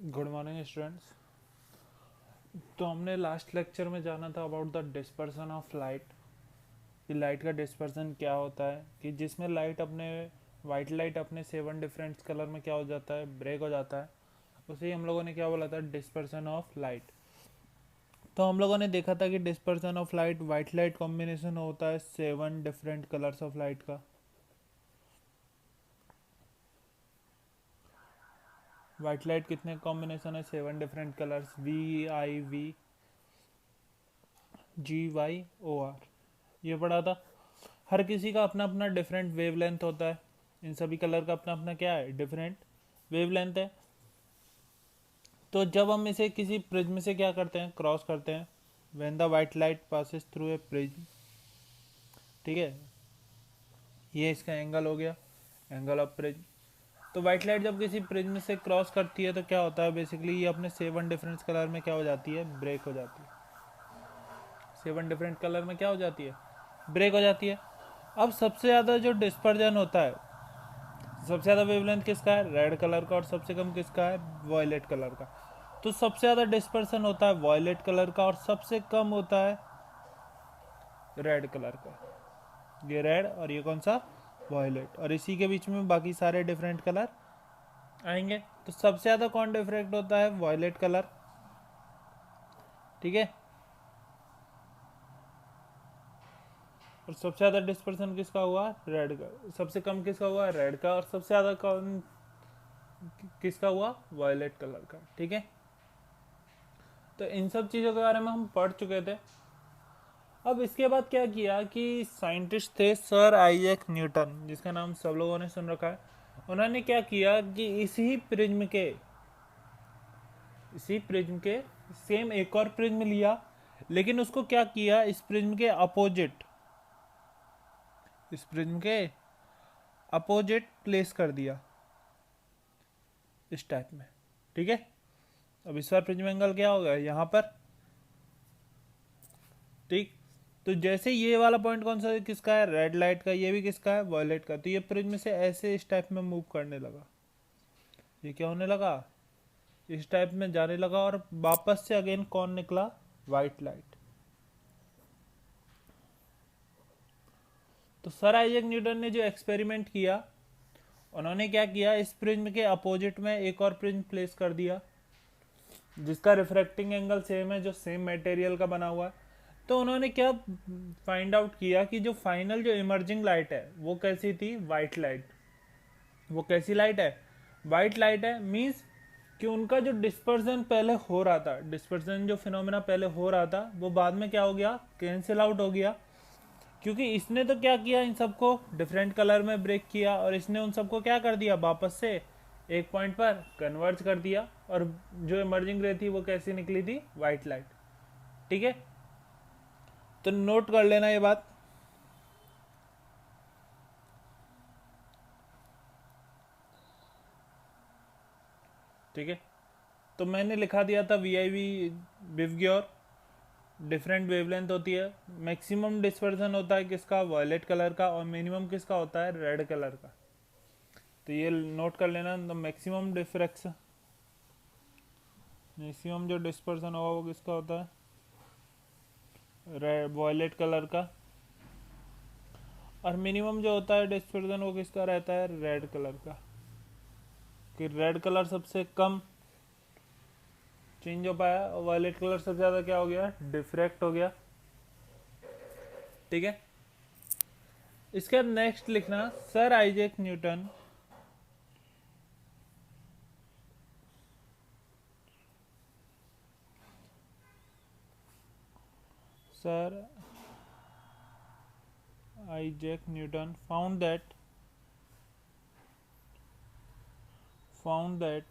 Good morning students. तो हमने last lecture में जाना था about the dispersion of light, कि लाइट का डिस्पर्सन क्या होता है, कि जिसमें लाइट अपने वाइट लाइट अपने 7 डिफरेंट कलर में क्या हो जाता है, ब्रेक हो जाता है। उसे ही हम लोगों ने क्या बोला था, डिस्पर्सन ऑफ लाइट। तो हम लोगों ने देखा था कि dispersion of light white light combination होता है 7 डिफरेंट कलर्स ऑफ लाइट का। वाइट लाइट कितने कॉम्बिनेशन है, 7 डिफरेंट कलर्स, VIV GYOR, ये पढ़ा था। हर किसी का अपना अपना डिफरेंट वेवलेंथ होता है। इन सभी कलर का अपना अपना क्या है, डिफरेंट वेवलेंथ है। तो जब हम इसे किसी प्रिज्म से क्या करते हैं, क्रॉस करते हैं, when the white light passes through a prism, ठीक है, ये इसका एंगल हो गया, एंगल ऑफ प्रिज्म। तो वाइट लाइट जब किसी प्रिज्म से क्रॉस करती है तो क्या होता है, बेसिकली ये अपने 7 डिफरेंट कलर में क्या हो जाती है, ब्रेक हो जाती है। 7 डिफरेंट कलर में क्या हो जाती है, ब्रेक हो जाती है। अब सबसे ज़्यादा जो डिस्पर्जन होता है, सबसे ज़्यादा वेवलेंथ किसका है, रेड कलर का, और सबसे कम किसका है, वॉयलेट कलर का। तो सबसे ज़्यादा डिस्पर्सन होता है वॉयलेट कलर का और सबसे कम होता है रेड कलर का। ये रेड और ये कौन सा, वॉयलेट, और इसी के बीच में बाकी सारे डिफरेंट कलर आएंगे। तो सबसे ज़्यादा कौन डिफ्रैक्ट होता है, वॉयलेट कलर, ठीक है। और सबसे ज़्यादा डिस्पर्सन किसका हुआ, रेड का। सबसे कम किसका हुआ, रेड का, और सबसे ज़्यादा कौन किसका हुआ, वॉयलेट कलर का, ठीक है। तो इन सब चीज़ों के बारे में हम पढ़ चुके थे। अब इसके बाद क्या किया कि साइंटिस्ट थे सर आइजैक न्यूटन, जिसका नाम सब लोगों ने सुन रखा है। उन्होंने क्या किया कि इसी प्रिज्म के सेम एक और प्रिज्म लिया, लेकिन उसको क्या किया, इस प्रिज्म के अपोजिट प्लेस कर दिया, इस टाइप में, ठीक है। अब इस बार प्रिज्म एंगल क्या होगा, यहाँ पर, ठीक। तो जैसे ये वाला पॉइंट कौन सा है, किसका है, रेड लाइट का, ये भी किसका है, वॉयलेट का। तो ये प्रिज्म से ऐसे इस टाइप में मूव करने लगा, ये क्या होने लगा, इस टाइप में जाने लगा, और वापस से अगेन कौन निकला, वाइट लाइट। तो सर आइजैक न्यूटन ने जो एक्सपेरिमेंट किया, उन्होंने क्या किया, इस प्रिज्म के अपोजिट में एक और प्रिज्म प्लेस कर दिया, जिसका रिफ्रैक्टिंग एंगल सेम है, जो सेम मटेरियल का बना हुआ है। तो उन्होंने क्या फाइंड आउट किया कि जो फाइनल जो इमर्जिंग लाइट है वो कैसी थी, वाइट लाइट। वो कैसी लाइट है, वाइट लाइट है। मीन्स कि उनका जो डिस्पर्जन पहले हो रहा था, डिस्पर्जन जो फिनोमेना पहले हो रहा था, वो बाद में क्या हो गया, कैंसिल आउट हो गया। क्योंकि इसने तो क्या किया, इन सबको डिफरेंट कलर में ब्रेक किया, और इसने उन सबको क्या कर दिया, वापस से एक पॉइंट पर कन्वर्ज कर दिया, और जो इमर्जिंग रे थी वो कैसी निकली थी, वाइट लाइट, ठीक है। तो नोट कर लेना ये बात, ठीक है। तो मैंने लिखा दिया था VIV विवग्योर, डिफरेंट वेवलेंथ होती है। मैक्सिमम डिस्पर्सन होता है किसका, वॉयलेट कलर का, और मिनिमम किसका होता है, रेड कलर का। तो ये नोट कर लेना, तो मैक्सिमम जो डिस्पर्सन होगा वो किसका होता है, वॉयलेट कलर का, और मिनिमम जो होता है डिस्पर्सन वो किसका रहता है, रेड कलर का। कि रेड कलर सबसे कम चेंज हो पाया, और वायलेट कलर सबसे ज़्यादा क्या हो गया, डिफ्रैक्ट हो गया, ठीक है। इसके बाद नेक्स्ट लिखना, sir Isaac Newton sir Isaac Newton found that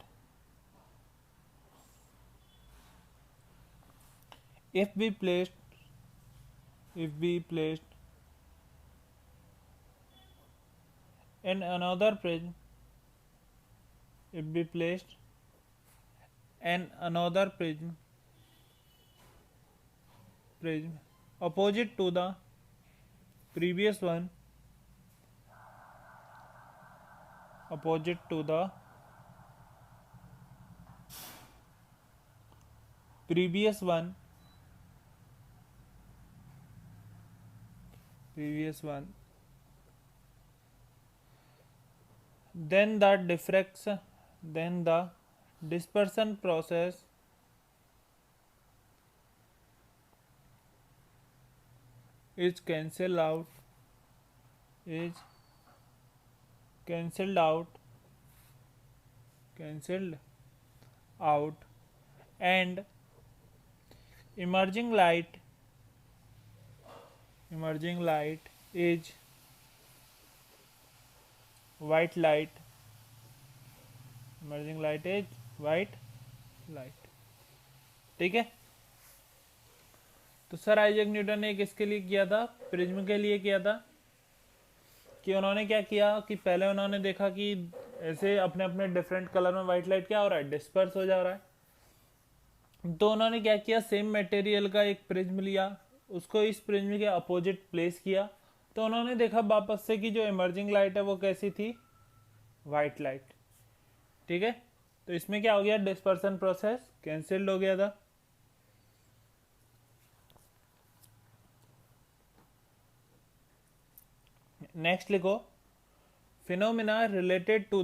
if we placed in another prism if we placed an another prism opposite to the previous one, opposite to the previous one then the dispersion process is cancelled out and emerging light is white light. Emerging light is white light. ठीक है। तो sir Isaac Newton ने किसके लिए किया था? Prism के लिए किया था। कि उन्होंने क्या किया कि पहले उन्होंने देखा कि ऐसे अपने अपने डिफरेंट कलर में व्हाइट लाइट क्या हो रहा है, डिस्पर्स हो जा रहा है। तो उन्होंने क्या किया, सेम मटेरियल का एक प्रिज्म लिया, उसको इस प्रिज्म के अपोजिट प्लेस किया। तो उन्होंने देखा वापस से कि जो इमर्जिंग लाइट है वो कैसी थी, व्हाइट लाइट। ठीक है। तो इसमें क्या हो गया, डिस्पर्सन प्रोसेस कैंसिल्ड हो गया था। नेक्स्ट लिखो, phenomena related to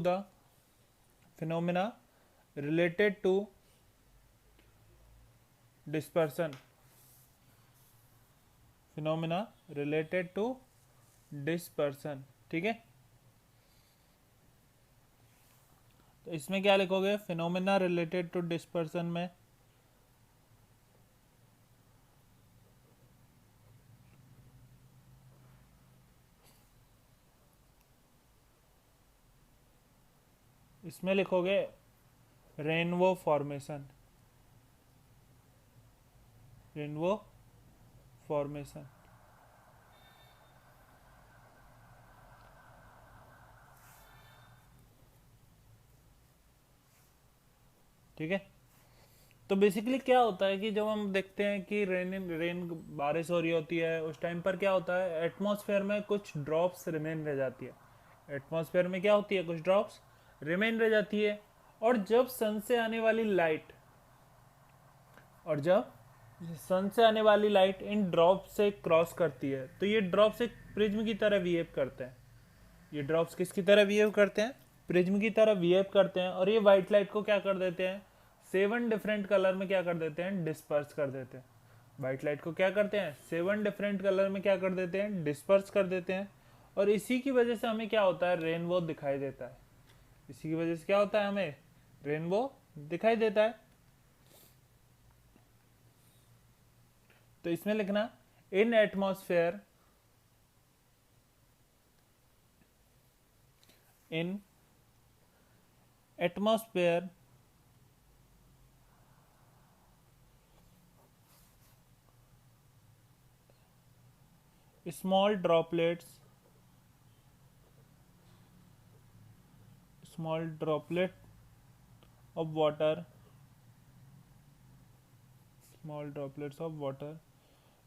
dispersion. Phenomena related to dispersion. ठीक है। तो इसमें क्या लिखोगे, फिनोमिना रिलेटेड टू डिस्पर्सन में इसमें लिखोगे रेनबो फॉर्मेशन। ठीक है। तो बेसिकली क्या होता है कि जब हम देखते हैं कि रेन बारिश हो रही होती है, उस टाइम पर क्या होता है, एटमॉस्फेयर में कुछ ड्रॉप्स रिमेन रह जाती है। एटमॉस्फेयर में क्या होती है, कुछ ड्रॉप्स रिमेन रह जाती है। और जब सन से आने वाली लाइट इन ड्रॉप से क्रॉस करती है, तो ये ड्रॉप्स एक प्रिज्म की तरह बिहेव करते हैं। ये ड्रॉप्स किसकी तरह बिहेव करते हैं, प्रिज्म की तरह बिहेव करते हैं। और ये व्हाइट लाइट को क्या कर देते हैं, 7 डिफरेंट कलर में क्या कर देते हैं, डिस्पर्स कर देते हैं। व्हाइट लाइट को क्या करते हैं, 7 डिफरेंट कलर में क्या कर देते हैं, डिस्पर्स कर देते हैं। और इसी की वजह से हमें क्या होता है, रेनबो दिखाई देता है। इसी की वजह से क्या होता है, हमें रेनबो दिखाई देता है। तो इसमें लिखना, इन atmosphere small droplet of water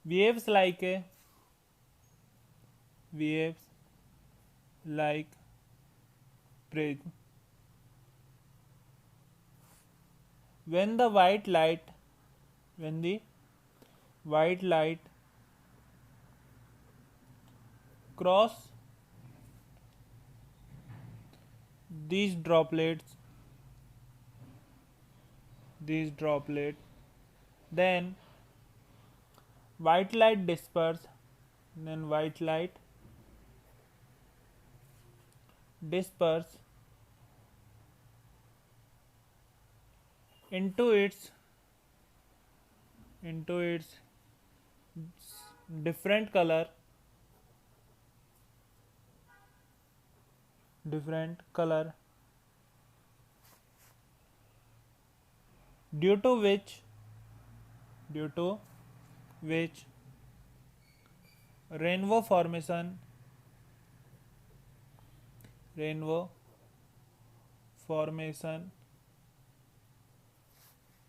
behaves like prism. When the white light cross these droplets, then white light disperse into its different color due to which rainbow formation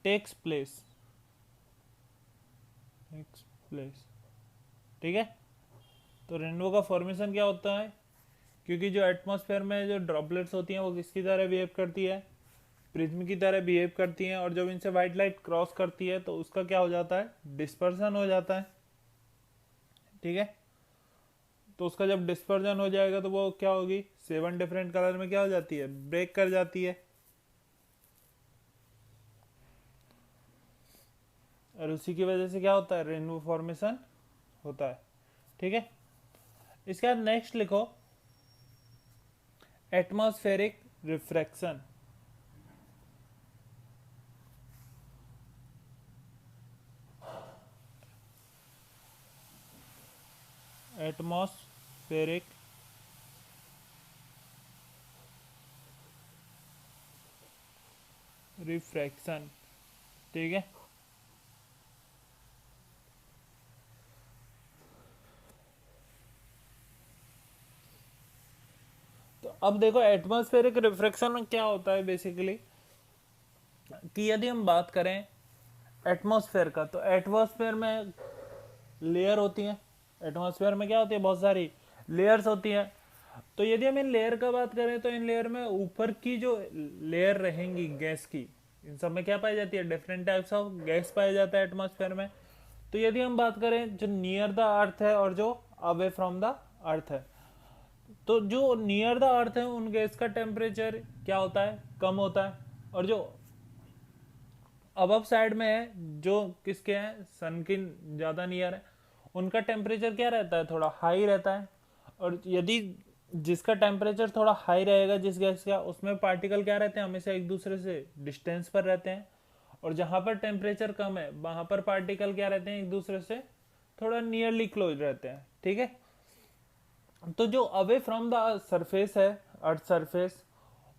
takes place। ठीक है। तो rainbow का formation क्या होता है, क्योंकि जो atmosphere में जो ड्रॉपलेट्स होती हैं वो किसकी तरह बिहेव करती है, प्रिज्म की तरह बिहेव करती हैं, और जब इनसे वाइट लाइट क्रॉस करती है तो उसका क्या हो जाता है, डिस्पर्सन हो जाता है। ठीक है, तो उसका जब डिस्पर्जन हो जाएगा तो वो क्या होगी, 7 डिफरेंट कलर में क्या हो जाती है, ब्रेक कर जाती है। और उसी की वजह से क्या होता है, रेनबो फॉर्मेशन होता है। ठीक है, इसके बाद नेक्स्ट लिखो एटमॉस्फेरिक रिफ्रैक्शन। Atmospheric refraction. ठीक है, तो अब देखो एटमॉस्फेरिक रिफ्रैक्शन में क्या होता है बेसिकली, कि यदि हम बात करें एटमॉस्फेयर का, तो एटमॉस्फेयर में लेयर होती हैं। एटमॉस्फेयर में क्या होती है, बहुत सारी लेयर्स होती हैं। तो यदि हम इन लेयर का बात करें तो इन लेयर में ऊपर की जो लेयर रहेंगी गैस की, इन सब में क्या पाई जाती है, डिफरेंट टाइप्स ऑफ गैस पाया जाता है एटमॉस्फेयर में। तो यदि हम बात करें जो नियर द अर्थ है और जो अवे फ्रॉम द अर्थ है, तो जो नियर द अर्थ है उन गैस का टेम्परेचर क्या होता है, कम होता है। और जो अबव साइड में है, जो किसके हैं, सन की ज़्यादा नियर है, उनका टेम्परेचर क्या रहता है, थोड़ा हाई रहता है। और यदि जिसका टेम्परेचर थोड़ा हाई रहेगा जिस गैस का, उसमें पार्टिकल क्या रहते हैं, हमेशा एक दूसरे से डिस्टेंस पर रहते हैं। और जहाँ पर टेम्परेचर कम है वहाँ पर पार्टिकल क्या रहते हैं, एक दूसरे से थोड़ा नियरली क्लोज रहते हैं। ठीक है, तो जो अवे फ्रॉम द सरफेस है, अर्थ सरफेस,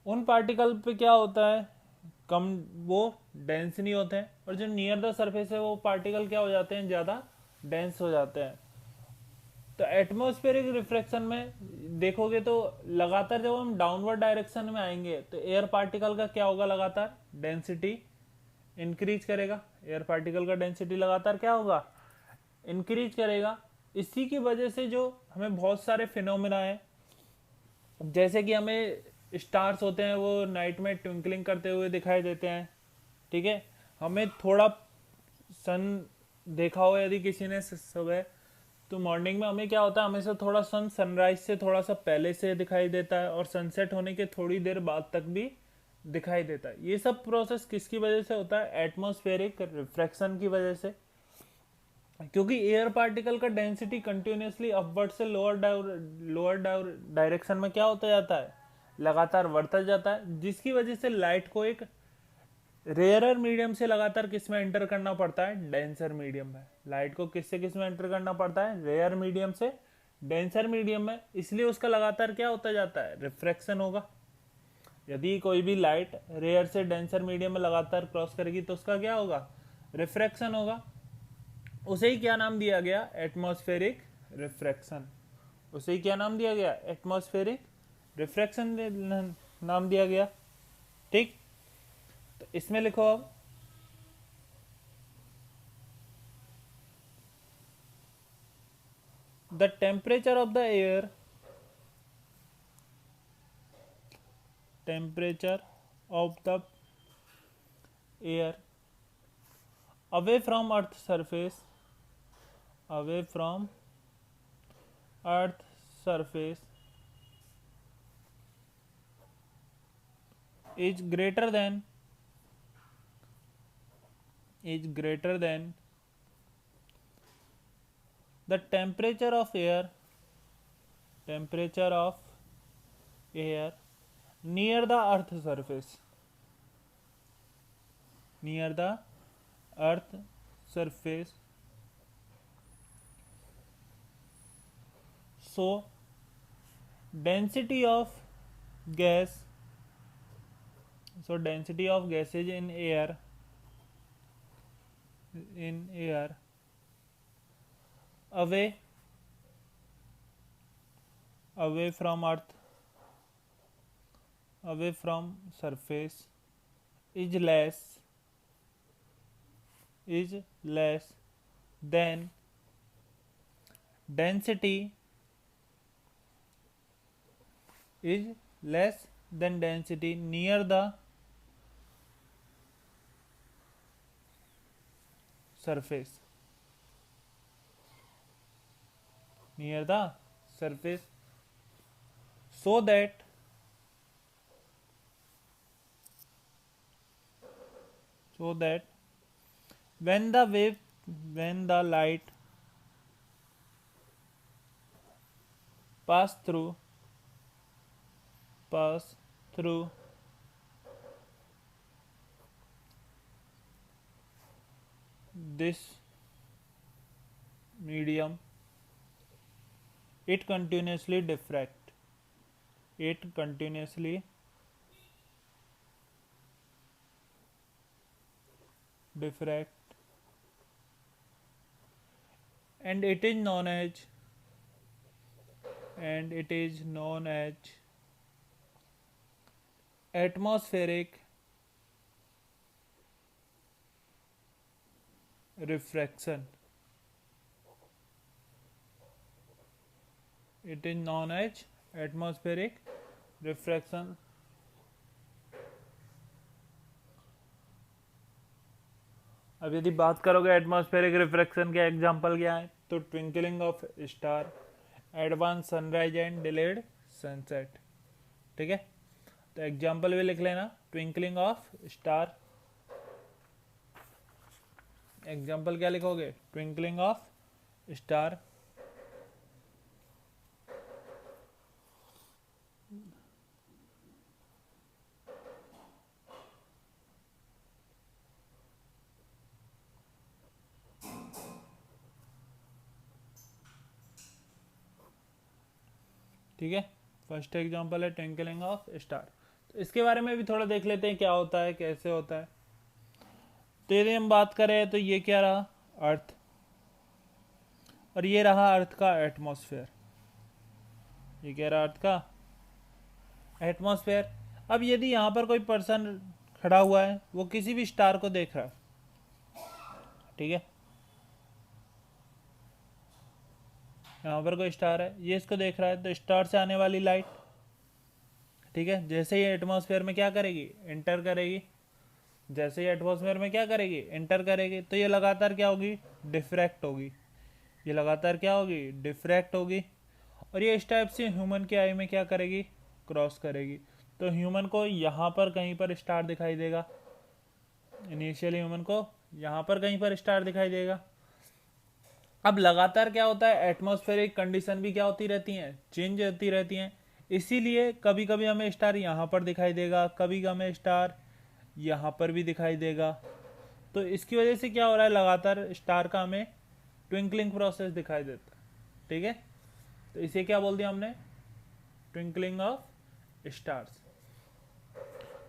उन पार्टिकल पे क्या होता है, कम, वो डेंस नहीं होते हैं। और जो नियर द सरफेस है वो पार्टिकल क्या हो जाते हैं, ज़्यादा डेंस हो जाते हैं। तो एटमॉस्फेरिक रिफ्रैक्शन में देखोगे तो लगातार जब हम डाउनवर्ड डायरेक्शन में आएंगे तो एयर पार्टिकल का क्या होगा, लगातार डेंसिटी इंक्रीज करेगा। एयर पार्टिकल का डेंसिटी लगातार क्या होगा, इंक्रीज करेगा। इसी की वजह से जो हमें बहुत सारे फिनोमिना है, जैसे कि हमें स्टार्स होते हैं वो नाइट में ट्विंकलिंग करते हुए दिखाई देते हैं। ठीक है, हमें थोड़ा सन देखा हो यदि किसी ने सुबह, तो मॉर्निंग में हमें क्या होता है, हमेशा थोड़ा सन सनराइज से थोड़ा सा पहले से दिखाई देता है और सनसेट होने के थोड़ी देर बाद तक भी दिखाई देता है। ये सब प्रोसेस किसकी वजह से होता है, एटमॉस्फेरिक रिफ्रैक्शन की वजह से। क्योंकि एयर पार्टिकल का डेंसिटी कंटिन्यूसली अपवर्ड से लोअर डायरेक्शन में क्या होता जाता है, लगातार बढ़ता जाता है, जिसकी वजह से लाइट को एक रेयरर मीडियम से लगातार किस में एंटर करना पड़ता है, डेंसर मीडियम में। लाइट को किससे किस में एंटर करना पड़ता है, रेयर मीडियम से डेंसर मीडियम में, इसलिए उसका लगातार क्या होता जाता है, रिफ्रैक्शन होगा। यदि कोई भी लाइट रेयर से डेंसर मीडियम में लगातार क्रॉस करेगी तो उसका क्या होगा, रिफ्रैक्शन होगा। उसे ही क्या नाम दिया गया, एटमॉस्फेरिक रिफ्रैक्शन। उसे ही क्या नाम दिया गया, एटमॉस्फेरिक रिफ्रैक्शन नाम दिया गया। ठीक, तो इसमें लिखो अब the temperature of the air, temperature of the air away from earth surface, away from earth surface is greater than, is greater than the temperature of air, temperature of air near the earth surface, near the earth surface. So density of gas, so density of gases in air, in air away, away from earth, away from surface is less, is less than density, is less than density near the surface, near the surface, so that when the light pass through this medium, it continuously diffract and it is known as atmospheric refraction. It is known as atmospheric refraction. अब यदि बात करोगे atmospheric refraction के example क्या है, तो twinkling of star, advance sunrise and delayed sunset. ठीक है, तो एग्जांपल भी लिख लेना, ट्विंकलिंग ऑफ स्टार। एग्जांपल क्या लिखोगे, ट्विंकलिंग ऑफ स्टार। ठीक है, फर्स्ट एग्जांपल है ट्विंकलिंग ऑफ स्टार। तो इसके बारे में भी थोड़ा देख लेते हैं क्या होता है, कैसे होता है। तो यदि हम बात करें तो ये क्या रहा, अर्थ, और ये रहा अर्थ का एटमॉस्फेयर। ये क्या रहा, अर्थ का एटमॉस्फेयर। अब यदि यहाँ पर कोई पर्सन खड़ा हुआ है, वो किसी भी स्टार को देख रहा है, ठीक है, यहाँ पर कोई स्टार है, ये इसको देख रहा है, तो स्टार से आने वाली लाइट, ठीक है, जैसे ही एटमॉस्फेयर में क्या करेगी, एंटर करेगी। जैसे ही एटमॉस्फेयर में क्या करेगी, एंटर करेगी, तो ये लगातार क्या होगी, डिफ्रैक्ट होगी। ये लगातार क्या होगी, डिफ्रैक्ट होगी। और ये इस टाइप से ह्यूमन के आई में क्या करेगी, क्रॉस करेगी। तो ह्यूमन को यहाँ पर कहीं पर स्टार दिखाई देगा, इनिशियली ह्यूमन को यहाँ पर कहीं पर स्टार दिखाई देगा। अब लगातार क्या होता है, एटमॉस्फेरिक कंडीशन भी क्या होती रहती हैं, चेंज होती रहती हैं। इसीलिए कभी कभी हमें स्टार यहाँ पर दिखाई देगा, कभी हमें स्टार यहाँ पर भी दिखाई देगा। तो इसकी वजह से क्या हो रहा है, लगातार स्टार का हमें ट्विंकलिंग प्रोसेस दिखाई देता है। ठीक है, तो इसे क्या बोल दिया हमने, ट्विंकलिंग ऑफ स्टार्स।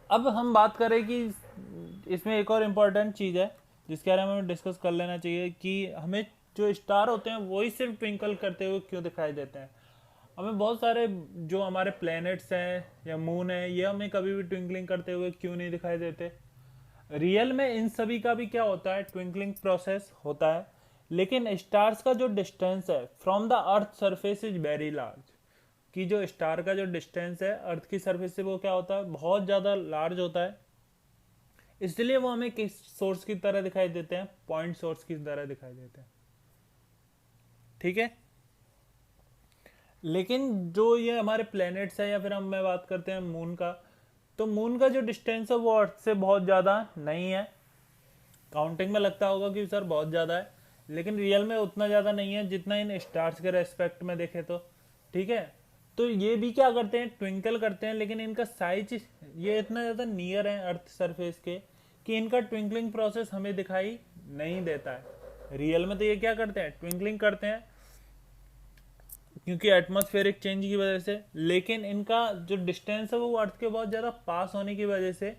अब हम बात करें कि इसमें एक और इम्पोर्टेंट चीज़ है जिसके बारे में हमें डिस्कस कर लेना चाहिए कि हमें जो स्टार होते हैं वही सिर्फ ट्विंकल करते हुए क्यों दिखाई देते हैं। हमें बहुत सारे जो हमारे प्लैनेट्स हैं या मून है, ये हमें कभी भी ट्विंकलिंग करते हुए क्यों नहीं दिखाई देते। रियल में इन सभी का भी क्या होता है, ट्विंकलिंग प्रोसेस होता है। लेकिन स्टार्स का जो डिस्टेंस है from the earth surface is very large, कि जो स्टार का जो डिस्टेंस है अर्थ की सरफेस से वो क्या होता है, बहुत ज़्यादा लार्ज होता है। इसलिए वो हमें किस सोर्स की तरह दिखाई देते हैं, पॉइंट सोर्स की तरह दिखाई देते हैं। ठीक है, लेकिन जो ये हमारे प्लैनेट्स है या फिर हम मैं बात करते हैं मून का, तो मून का जो डिस्टेंस है वो अर्थ से बहुत ज़्यादा नहीं है। काउंटिंग में लगता होगा कि सर बहुत ज़्यादा है, लेकिन रियल में उतना ज़्यादा नहीं है जितना इन स्टार्स के रेस्पेक्ट में देखे तो। ठीक है, तो ये भी क्या करते हैं, ट्विंकल करते हैं, लेकिन इनका साइज ये इतना ज़्यादा नियर है अर्थ सरफेस के कि इनका ट्विंकलिंग प्रोसेस हमें दिखाई नहीं देता है। रियल में तो ये क्या करते हैं, ट्विंकलिंग करते हैं क्योंकि एटमॉस्फेरिक चेंज की वजह से, लेकिन इनका जो डिस्टेंस है वो अर्थ के बहुत ज़्यादा पास होने की वजह से,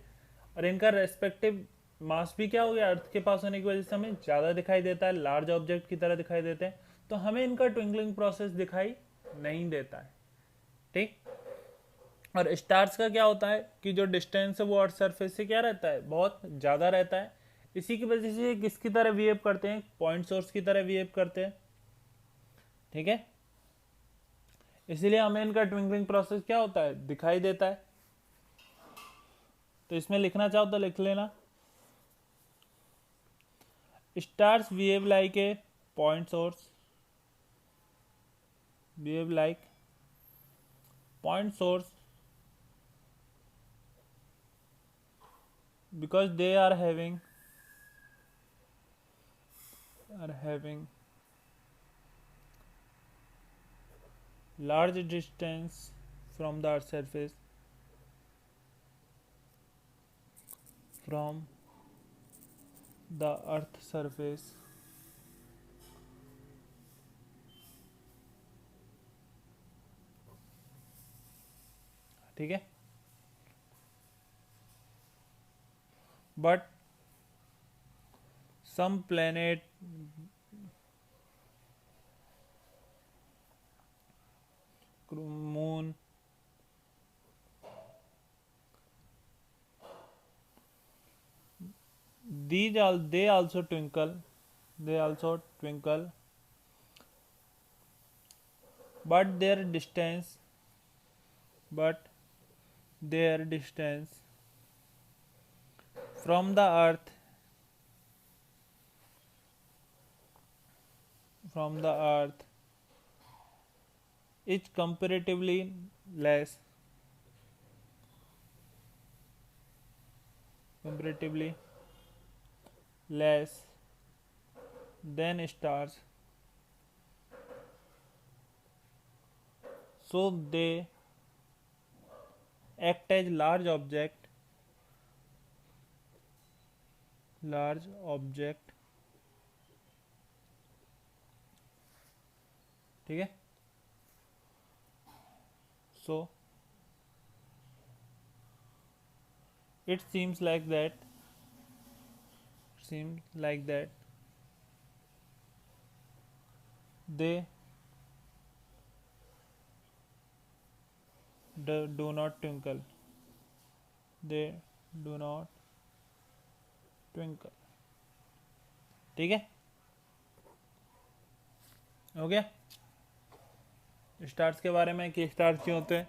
और इनका रेस्पेक्टिव मास भी क्या हो गया, अर्थ के पास होने की वजह से हमें ज़्यादा दिखाई देता है, लार्ज ऑब्जेक्ट की तरह दिखाई देते हैं। तो हमें इनका ट्विंकलिंग प्रोसेस दिखाई नहीं देता है। ठीक, और स्टार्स का क्या होता है कि जो डिस्टेंस है वो अर्थ सरफेस से क्या रहता है, बहुत ज़्यादा रहता है। इसी की वजह से किसकी तरह बिहेव करते हैं, पॉइंट सोर्स की तरह बिहेव करते हैं। ठीक है, इसीलिए हमें इनका ट्विंकलिंग प्रोसेस क्या होता है, दिखाई देता है। तो इसमें लिखना चाहो तो लिख लेना, Stars behave like a point source. Behave like point source because they are having large distance from the earth surface, from the earth surface, ठीक है. But some planet moon they also twinkle, but their distance from the earth is comparatively less than stars, so they act as large object, ठीक है. So it seems like that they do not twinkle. ठीक है, हो गया. Stars के बारे में कि स्टार्स क्यों होते हैं.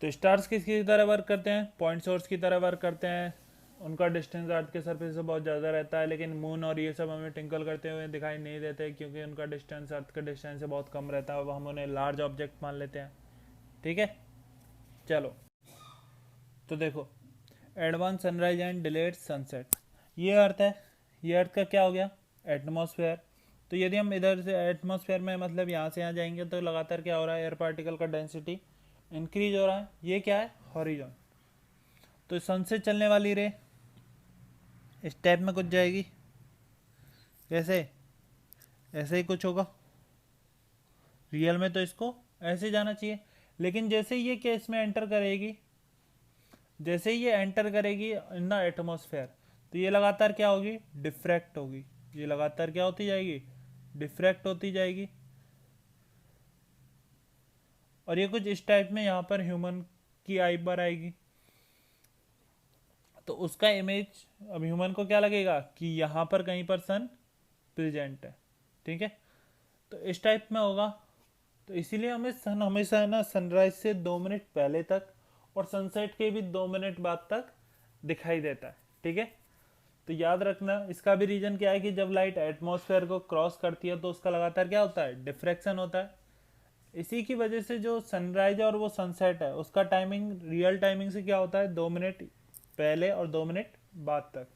तो स्टार्स किसकी तरह वर्क करते हैं, पॉइंट सोर्स की तरह वर्क करते हैं. उनका डिस्टेंस अर्थ के सरफेस से बहुत ज़्यादा रहता है, लेकिन मून और ये सब हमें ट्विंकल करते हुए दिखाई नहीं देते क्योंकि उनका डिस्टेंस अर्थ के डिस्टेंस से बहुत कम रहता है. हम उन्हें लार्ज ऑब्जेक्ट मान लेते हैं. ठीक है, चलो. तो देखो, advance sunrise and delayed sunset, ये अर्थ है. ये अर्थ का क्या हो गया, एटमॉस्फेयर. तो यदि हम इधर से एटमॉस्फेयर में मतलब यहाँ से यहाँ जाएंगे तो लगातार क्या हो रहा है, एयर पार्टिकल का डेंसिटी इंक्रीज हो रहा है. ये क्या है, हॉरिजॉन. तो सन से चलने वाली रे इस टाइप में कुछ जाएगी, कैसे, ऐसे ही कुछ होगा. रियल में तो इसको ऐसे जाना चाहिए, लेकिन जैसे ये केस में एंटर करेगी, ये एंटर करेगी इन द एटमॉस्फेयर, तो ये लगातार क्या होगी, डिफ्रैक्ट होगी. ये लगातार क्या होती जाएगी, डिफ्रैक्ट होती जाएगी. और ये कुछ इस टाइप में यहाँ पर ह्यूमन की आई पर आएगी, तो उसका इमेज अब ह्यूमन को क्या लगेगा कि यहाँ पर कहीं पर सन प्रेजेंट है. ठीक है, तो इस टाइप में होगा. तो इसीलिए हमें सन हमेशा है ना सनराइज से 2 मिनट पहले तक और सनसेट के भी 2 मिनट बाद तक दिखाई देता है. ठीक है, तो याद रखना, इसका भी रीजन क्या है कि जब लाइट एटमॉस्फेयर को क्रॉस करती है तो उसका लगातार क्या होता है, डिफ्रैक्शन होता है. इसी की वजह से जो सनराइज और वो सनसेट है उसका टाइमिंग रियल टाइमिंग से क्या होता है, 2 मिनट पहले और 2 मिनट बाद तक.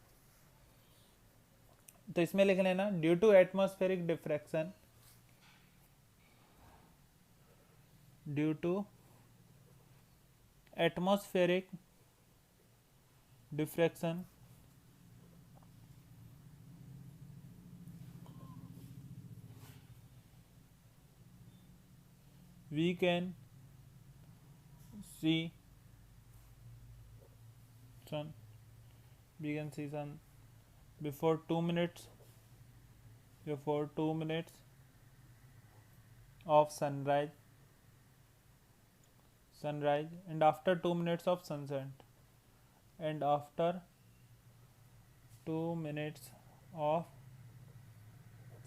तो इसमें लिख लेना, due to atmospheric diffraction, due to atmospheric diffraction we can see sun before 2 minutes of sunrise and after 2 minutes of sunset and after 2 minutes of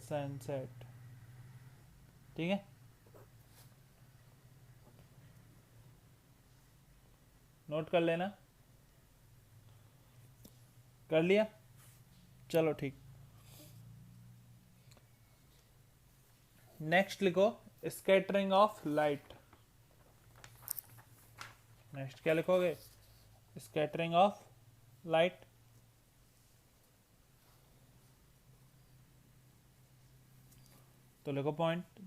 sunset. ठीक है, नोट कर लेना. कर लिया. चलो ठीक। नेक्स्ट लिखो स्कैटरिंग ऑफ लाइट। नेक्स्ट क्या लिखोगे? Scattering of light. तो लिखो पॉइंट।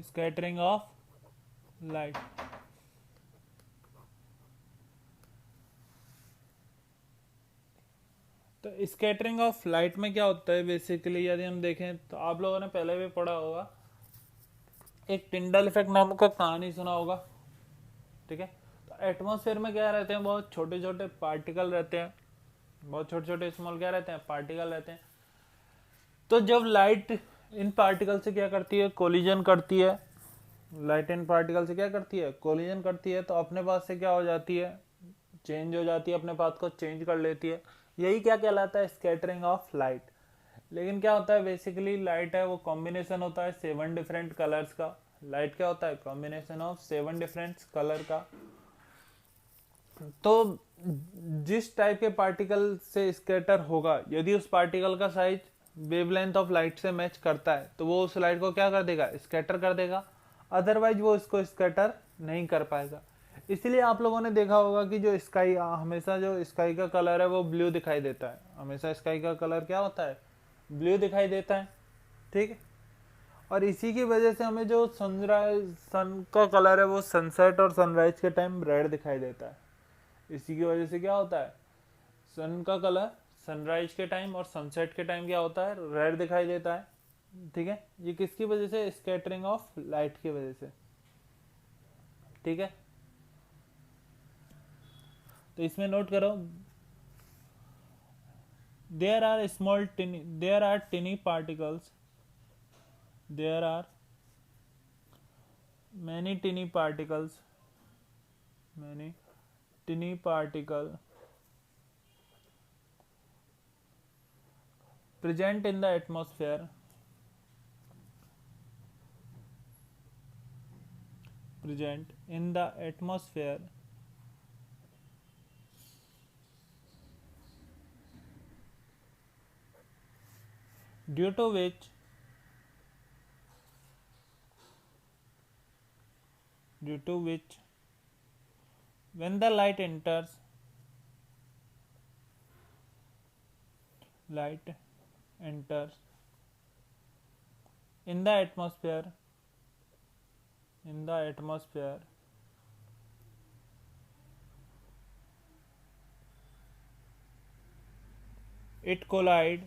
Scattering of light. तो स्कैटरिंग ऑफ लाइट में क्या होता है बेसिकली, यदि हम देखें तो आप लोगों ने पहले भी पढ़ा होगा, एक टिंडल इफेक्ट नाम का कहानी सुना होगा, ठीक है। तो एटमॉस्फेयर में क्या रहते हैं, बहुत छोटे छोटे पार्टिकल रहते हैं, बहुत छोटे छोटे स्मॉल क्या रहते हैं, पार्टिकल रहते हैं। तो जब लाइट इन पार्टिकल से क्या करती है, कोलिजन करती है, लाइट इन पार्टिकल से क्या करती है, कोलिजन करती है, तो अपने पास से क्या हो जाती है, चेंज हो जाती है, अपने पाथ को चेंज कर लेती है। यही क्या कहलाता है, स्कैटरिंग ऑफ लाइट। लेकिन क्या होता है बेसिकली, लाइट है वो कॉम्बिनेशन होता है 7 डिफरेंट कलर्स का। लाइट क्या होता है, कॉम्बिनेशन ऑफ 7 डिफरेंट कलर का। तो जिस टाइप के पार्टिकल से स्कैटर होगा, यदि उस पार्टिकल का साइज वेवलेंथ ऑफ लाइट से मैच करता है, तो वो उस लाइट को क्या कर देगा, स्कैटर कर देगा। अदरवाइज वो इसको स्कैटर नहीं कर पाएगा। इसलिए आप लोगों ने देखा होगा कि जो स्काई, हमेशा जो स्काई का कलर है वो ब्लू दिखाई देता है। हमेशा स्काई का कलर क्या होता है, ब्लू दिखाई देता है, ठीक है। और इसी की वजह से हमें जो सनराइज, सन का कलर है वो सनसेट और सनराइज के टाइम रेड दिखाई देता है। इसी की वजह से क्या होता है, सन का कलर सनराइज के टाइम और सनसेट के टाइम क्या होता है, रेड दिखाई देता है, ठीक है। ये किसकी वजह से, स्कैटरिंग ऑफ लाइट की वजह से, ठीक है। तो इसमें नोट करो, there are small tiny, there are tiny particles, there are many tiny particles, many tiny particle present in the atmosphere, present in the atmosphere, due to which, due to which when the light enters, light enters in the atmosphere, in the atmosphere, it collide,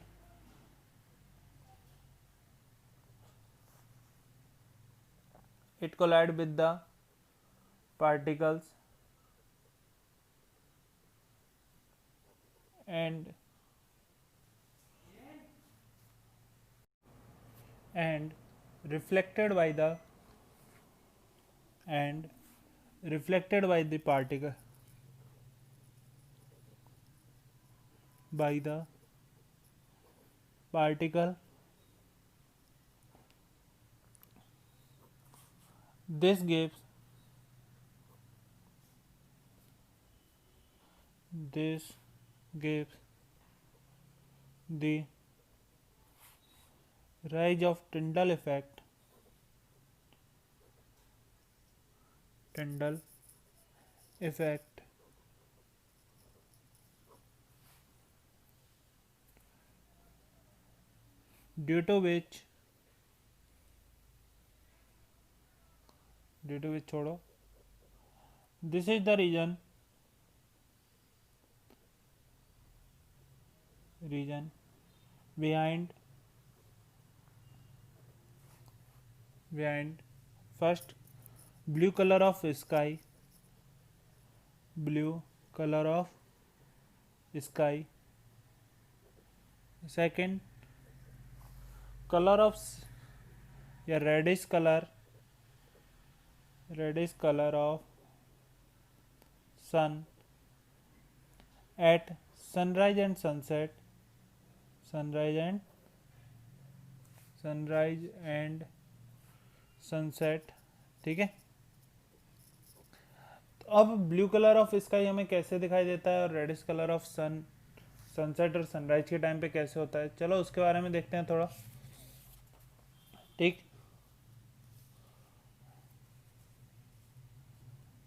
it collide with the particles and reflected by the, and reflected by the particle, by the particle, this gives, this gives the rise of Tyndall effect, Tyndall effect, due to which, due to which छोड़ो, this is the reason, reason behind, behind first blue color of sky, blue color of sky, second color of या reddish color, reddish color of sun at sunrise and sunset, sunrise and sunrise and sunset, ठीक है। अब blue colour of sky हमें कैसे दिखाई देता है और reddish colour of sun sunset और सनराइज के टाइम पे कैसे होता है, चलो उसके बारे में देखते हैं थोड़ा। ठीक,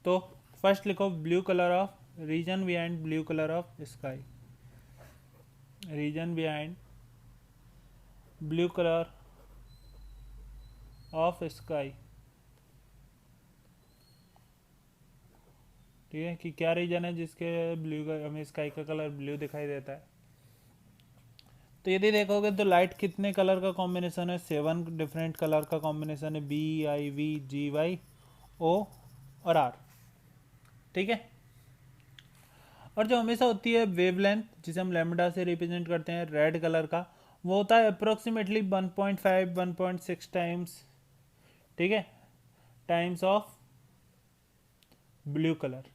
तो फर्स्ट लिखो blue colour of reason behind blue colour of sky, reason behind blue colour of sky. ठीक है, कि क्या रीजन है जिसके ब्लू का हमें स्काई का कलर ब्लू दिखाई देता है। तो यदि देखोगे तो लाइट कितने कलर का कॉम्बिनेशन है, 7 डिफरेंट कलर का कॉम्बिनेशन है, BIVGY O और R। ठीक है, और जो हमेशा होती है वेवलेंथ जिसे हम लैम्बडा से रिप्रेजेंट करते हैं रेड कलर का, वो होता है अप्रोक्सीमेटली 1.5 1.6 टाइम्स, ठीक है, टाइम्स ऑफ ब्लू कलर।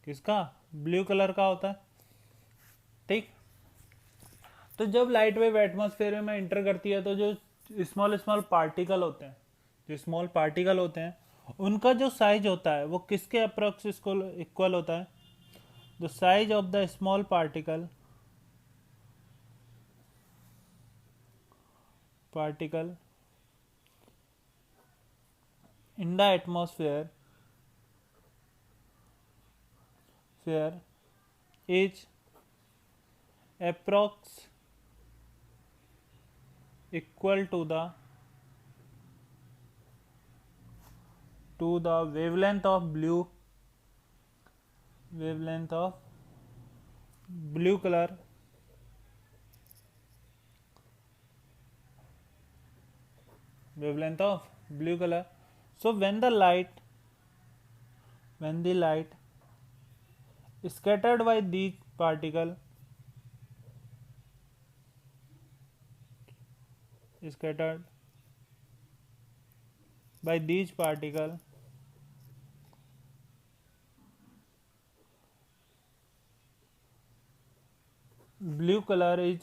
किसका? ब्लू कलर का होता है। ठीक, तो जब लाइट वेव एटमॉस्फेयर में एंटर करती है तो जो स्मॉल स्मॉल पार्टिकल होते हैं, जो स्मॉल पार्टिकल होते हैं उनका जो साइज होता है वो किसके अप्रोक्स इक्वल होता है? The size of the small particle in the atmosphere is approx equal to the wavelength of blue color So when the light scattered by these particle blue color is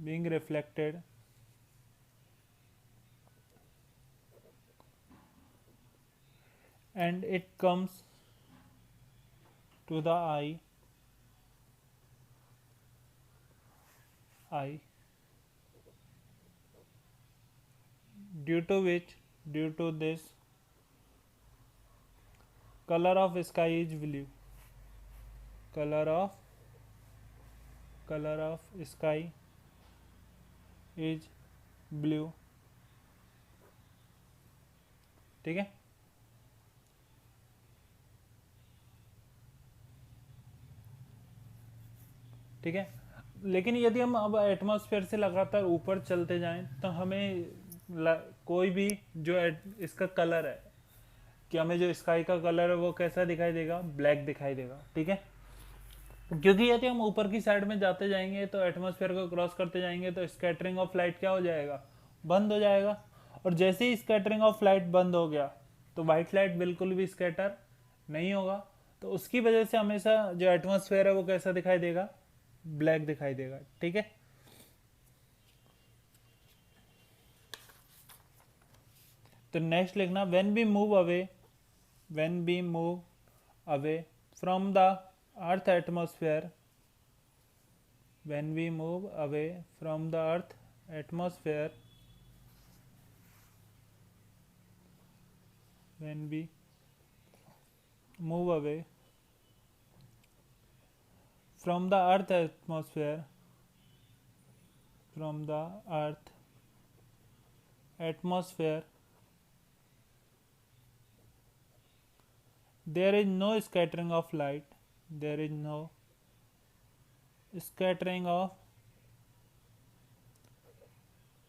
being reflected and it comes to the eye due to this color of sky is blue. Color of sky is blue. ठीक है, ठीक है। लेकिन यदि हम अब atmosphere से लगातार ऊपर चलते जाएं तो हमें कोई भी जो इसका कलर है कि हमें जो स्काई का कलर है वो कैसा दिखाई देगा? ब्लैक दिखाई देगा। ठीक है, क्योंकि यदि हम ऊपर की साइड में जाते जाएंगे तो एटमॉस्फेयर को क्रॉस करते जाएंगे तो स्कैटरिंग ऑफ लाइट क्या हो जाएगा? बंद हो जाएगा। और जैसे ही स्कैटरिंग ऑफ लाइट बंद हो गया तो वाइट लाइट बिल्कुल भी स्कैटर नहीं होगा। तो उसकी वजह से हमेशा जो एटमॉस्फेयर है वो कैसा दिखाई देगा? ब्लैक दिखाई देगा। ठीक है, तो नेक्स्ट लिखना when we move away from the earth atmosphere when we move away from the earth atmosphere when we move away from the earth atmosphere there is no scattering of light. There is no scattering of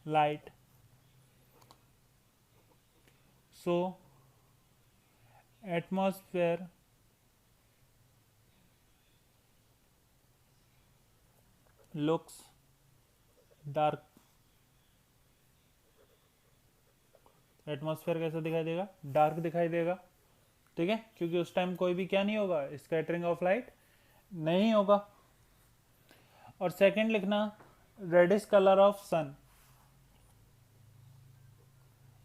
light. So atmosphere looks dark. Atmosphere कैसा दिखाई देगा? Dark दिखाई देगा। ठीक है, क्योंकि उस time कोई भी क्या नहीं होगा? स्कैटरिंग ऑफ लाइट नहीं होगा। और सेकंड लिखना रेडिश कलर ऑफ सन।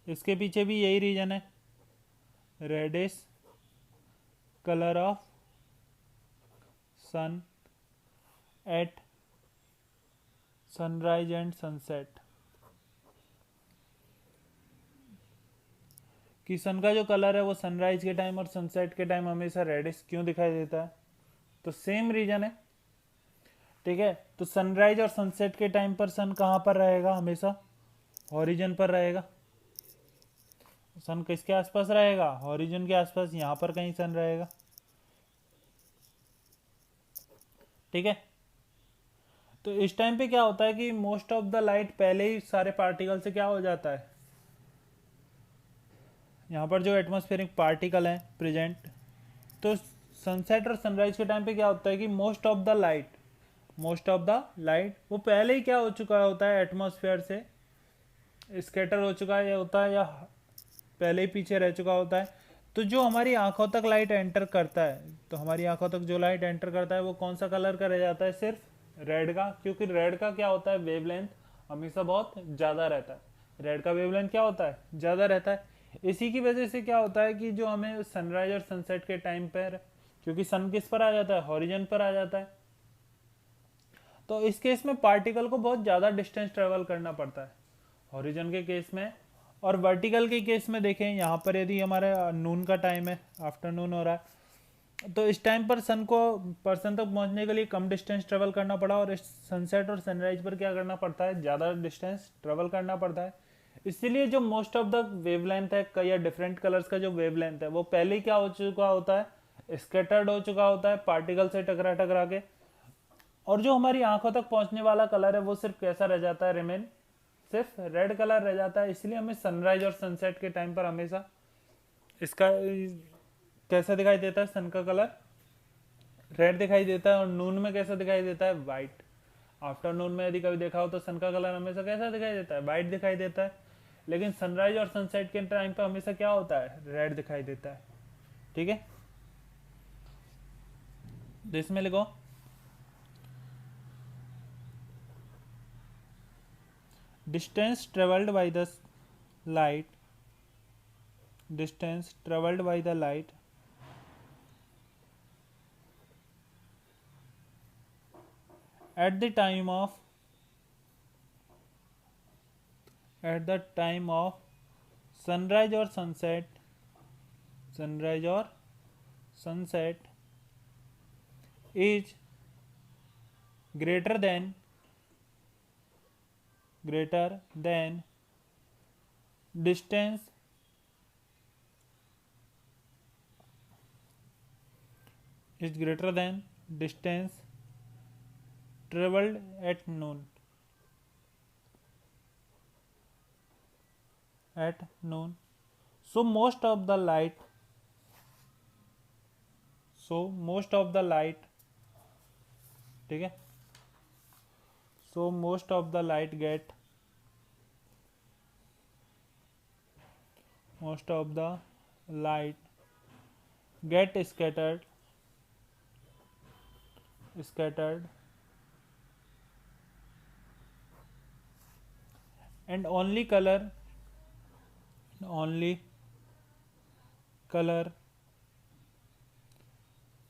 इसके पीछे भी यही रीजन है, reddish colour of sun at sunrise and sunset, कि सन का जो कलर है वो सनराइज के टाइम और सनसेट के टाइम हमेशा रेडिश क्यों दिखाई देता है, तो सेम रीजन है। ठीक है, तो सनराइज और सनसेट के टाइम पर सन कहाँ पर रहेगा, हमेशा हॉरिजन पर रहेगा। सन किसके आसपास रहेगा, हॉरिजन के आसपास, यहाँ पर कहीं सन रहेगा। ठीक है, तो इस टाइम पे क्या होता है कि मोस्ट ऑफ द लाइट पहले ही सारे पार्टिकल से क्या हो जाता है, यहाँ पर जो एटमॉस्फेरिक पार्टिकल हैं प्रेजेंट, तो सनसेट और सनराइज के टाइम पे क्या होता है कि मोस्ट ऑफ द लाइट वो पहले ही क्या हो चुका होता है, एटमॉस्फेयर से स्कैटर हो चुका है, या होता है, या पहले ही पीछे रह चुका होता है। तो जो हमारी आंखों तक लाइट एंटर करता है, तो हमारी आंखों तक जो लाइट एंटर करता है वो कौन सा कलर का रह जाता है, सिर्फ रेड का, क्योंकि रेड का क्या होता है, वेवलेंथ हमेशा बहुत ज़्यादा रहता है। रेड का वेवलेंथ क्या होता है, ज़्यादा रहता है। इसी की वजह से क्या होता है कि जो हमें सनराइज और सनसेट के टाइम पर, क्योंकि सन किस पर आ जाता है, हॉरिजन पर आ जाता है, तो इस केस में पार्टिकल को बहुत ज़्यादा डिस्टेंस ट्रेवल करना पड़ता है हॉरिजन के केस में। और वर्टिकल के केस में देखें, यहाँ पर यदि हमारे नून का टाइम है, आफ्टरनून हो रहा है, तो इस टाइम पर सन को पर्सन तक पहुँचने के लिए कम डिस्टेंस ट्रेवल करना पड़ा, और इस सनसेट और सनराइज पर क्या करना पड़ता है, ज़्यादा डिस्टेंस ट्रेवल करना पड़ता है। इसीलिए जो मोस्ट ऑफ द वेवलेंथ है, कई या डिफरेंट कलर्स का जो वेवलेंथ है वो पहले ही क्या हो चुका होता है, स्कैटर्ड हो चुका होता है पार्टिकल से टकरा टकरा के। और जो हमारी आंखों तक पहुंचने वाला कलर है वो सिर्फ कैसा रह जाता है, रिमेन सिर्फ रेड कलर रह जाता है। इसलिए हमें सनराइज और सनसेट के टाइम पर हमेशा इसका कैसा दिखाई देता है, सन का कलर रेड दिखाई देता है, और नून में कैसा दिखाई देता है, वाइट। आफ्टरनून में यदि कभी देखा हो तो सन का कलर हमेशा कैसा दिखाई देता है, वाइट दिखाई देता है। लेकिन सनराइज और सनसेट के टाइम पर हमेशा क्या होता है, रेड दिखाई देता है। ठीक है, तो इसमें लिखो distance traveled by the light, distance traveled by the light at the time of sunrise or sunset, sunrise or sunset is greater than distance is greater than distance traveled at noon, so most of the light, ठीक है, so most of the light get scattered and only color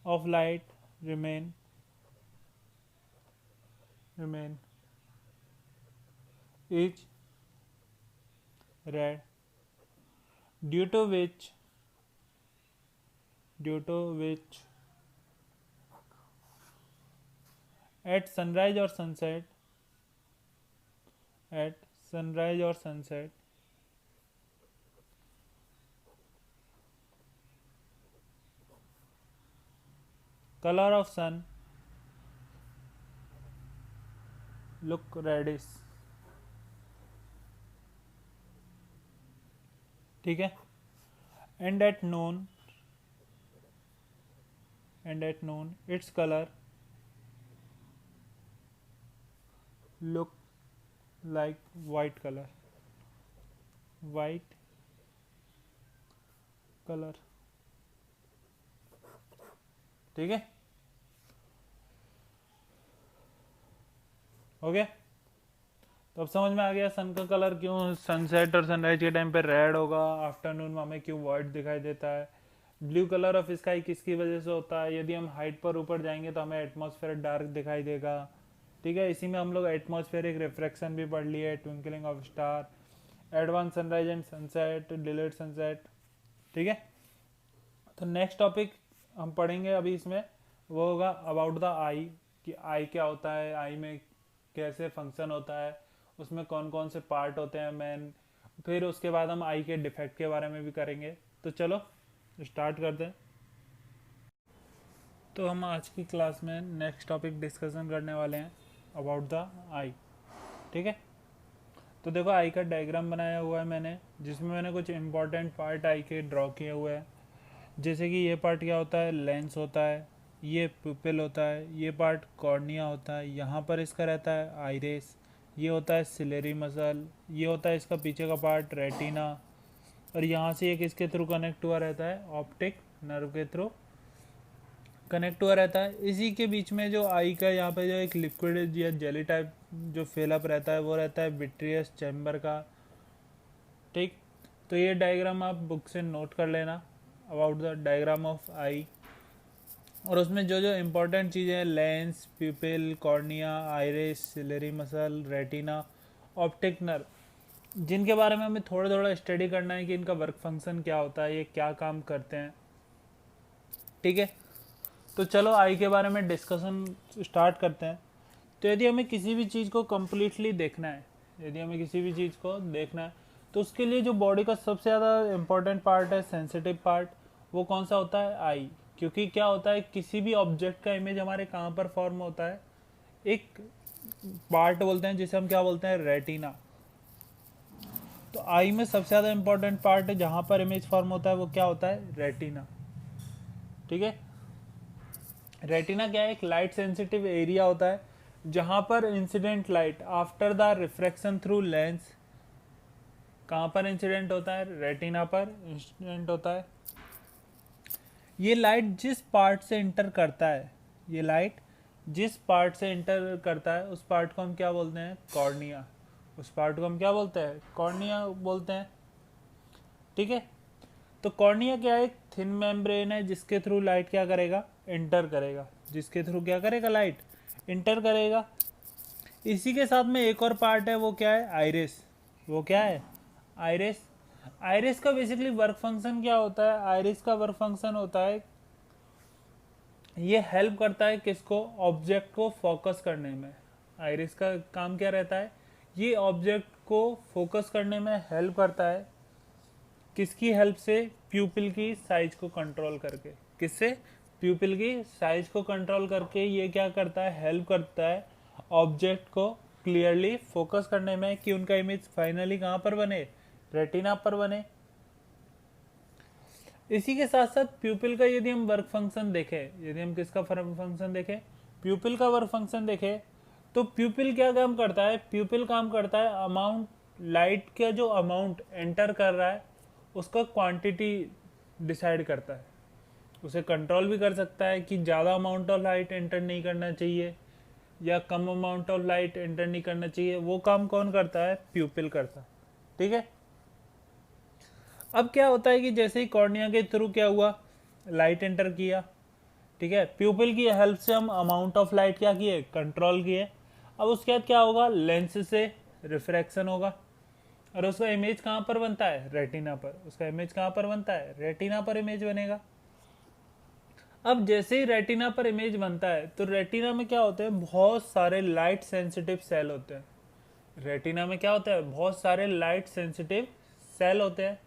of light remain is red, due to which at sunrise or sunset color of sun look reddish। ठीक है, and at noon its color look like white color। ठीक है, हो गया। तो अब समझ में आ गया सन का कलर क्यों सनसेट और सनराइज के टाइम पे रेड होगा, आफ्टरनून में हमें क्यों वाइट दिखाई देता है। ब्लू कलर ऑफ स्काई किसकी वजह से होता है, यदि हम हाइट पर ऊपर जाएंगे तो हमें एटमॉस्फेयर डार्क दिखाई देगा। ठीक है, इसी में हम लोग एटमॉस्फेरिक रिफ्रैक्शन भी पढ़ लिए, twinkling of star, advance sunrise and sunset, delayed sunset. ठीक है, तो नेक्स्ट टॉपिक हम पढ़ेंगे अभी इसमें वो होगा अबाउट द आई, कि आई क्या होता है, आई में कैसे फंक्शन होता है, उसमें कौन कौन से पार्ट होते हैं मेन। फिर उसके बाद हम आई के डिफेक्ट के बारे में भी करेंगे। तो चलो स्टार्ट करते हैं। तो हम आज की क्लास में नेक्स्ट टॉपिक डिस्कशन करने वाले हैं अबाउट द आई। ठीक है, तो देखो आई का डायग्राम बनाया हुआ है मैंने, जिसमें मैंने कुछ इंपॉर्टेंट पार्ट आई के ड्रॉ किए हुए हैं। जैसे कि ये पार्ट क्या होता है, लेंस होता है, ये पुपिल होता है, ये पार्ट कॉर्निया होता है, यहाँ पर इसका रहता है आइरिस, ये होता है सिलेरी मसल, ये होता है इसका पीछे का पार्ट रेटिना, और यहाँ से ये किसके थ्रू कनेक्ट हुआ रहता है, ऑप्टिक नर्व के थ्रू कनेक्ट हुआ रहता है। इसी के बीच में जो आई का यहाँ पे जो एक लिक्विड या जेली टाइप जो फिलअप रहता है वो रहता है विट्रियस चैम्बर का। ठीक, तो ये डायग्राम आप बुक से नोट कर लेना about the diagram of eye, और उसमें जो जो इम्पोर्टेंट चीज़ें हैं, lens, pupil, cornea, iris, ciliary muscle, retina, optic nerve, जिनके बारे में हमें थोड़ा थोड़ा स्टडी करना है कि इनका वर्क फंक्शन क्या होता है, ये क्या काम करते हैं। ठीक है, तो चलो आई के बारे में डिस्कशन स्टार्ट करते हैं। तो यदि हमें किसी भी चीज़ को कम्प्लीटली देखना है, यदि हमें किसी भी चीज़ को देखना है, तो उसके लिए जो बॉडी का सबसे ज़्यादा इम्पोर्टेंट पार्ट है, सेंसिटिव पार्ट, वो कौन सा होता है, आई। क्योंकि क्या होता है, किसी भी ऑब्जेक्ट का इमेज हमारे कहाँ पर फॉर्म होता है, एक पार्ट बोलते हैं जिसे हम क्या बोलते हैं, रेटिना। तो आई में सबसे ज़्यादा इम्पोर्टेंट पार्ट है जहाँ पर इमेज फॉर्म होता है वो क्या होता है, रेटिना। ठीक है, रेटिना क्या है, एक लाइट सेंसिटिव एरिया होता है जहां पर incident light after the refraction through lens, कहां पर इंसिडेंट होता है, रेटिना पर इंसिडेंट होता है। ये लाइट जिस पार्ट से इंटर करता है, ये लाइट जिस पार्ट से इंटर करता है उस पार्ट को हम क्या बोलते हैं, कॉर्निया। उस पार्ट को हम क्या बोलते हैं, कॉर्निया बोलते हैं। ठीक है, तो कॉर्निया क्या है, एक थिन मेम्ब्रेन है जिसके थ्रू लाइट क्या करेगा, इंटर करेगा, जिसके थ्रू क्या करेगा, लाइट इंटर करेगा। इसी के साथ में एक और पार्ट है, वो क्या है, आइरिस। वो क्या है, आइरिस। आइरिस का बेसिकली वर्क फंक्शन क्या होता है, आइरिस का वर्क फंक्शन होता है, ये हेल्प करता है किसको, ऑब्जेक्ट को फोकस करने में। आइरिस का काम क्या रहता है, ये ऑब्जेक्ट को फोकस करने में हेल्प करता है। किसकी हेल्प से, प्यूपिल की साइज को कंट्रोल करके। किससे, प्यूपिल की साइज को कंट्रोल करके ये क्या करता है, हेल्प करता है ऑब्जेक्ट को क्लियरली फोकस करने में, कि उनका इमेज फाइनली कहाँ पर बने, रेटिना पर बने। इसी के साथ साथ प्यूपिल का यदि हम वर्क फंक्शन देखें, यदि हम किसका वर्क फंक्शन देखें, प्यूपिल का वर्क फंक्शन देखें, तो प्यूपिल क्या काम करता है, प्यूपिल काम करता है अमाउंट, लाइट का जो अमाउंट एंटर कर रहा है उसका क्वांटिटी डिसाइड करता है। उसे कंट्रोल भी कर सकता है कि ज़्यादा अमाउंट ऑफ लाइट एंटर नहीं करना चाहिए या कम अमाउंट ऑफ लाइट एंटर नहीं करना चाहिए, वो काम कौन करता है, प्यूपिल करता है। ठीक है, अब क्या होता है कि जैसे ही कॉर्निया के थ्रू क्या हुआ, लाइट एंटर किया, ठीक है, प्यूपिल की हेल्प से हम अमाउंट ऑफ लाइट क्या किए, कंट्रोल किए। अब उसके बाद क्या होगा, लेंस से रिफ्रैक्शन होगा, और उसका इमेज कहाँ पर बनता है, रेटिना पर। उसका इमेज कहाँ पर बनता है, रेटिना पर इमेज बनेगा। अब जैसे ही रेटिना पर इमेज बनता है, तो रेटिना में क्या होते हैं, बहुत सारे लाइट सेंसिटिव सेल होते हैं। रेटिना में क्या होता है, बहुत सारे लाइट सेंसिटिव सेल होते हैं।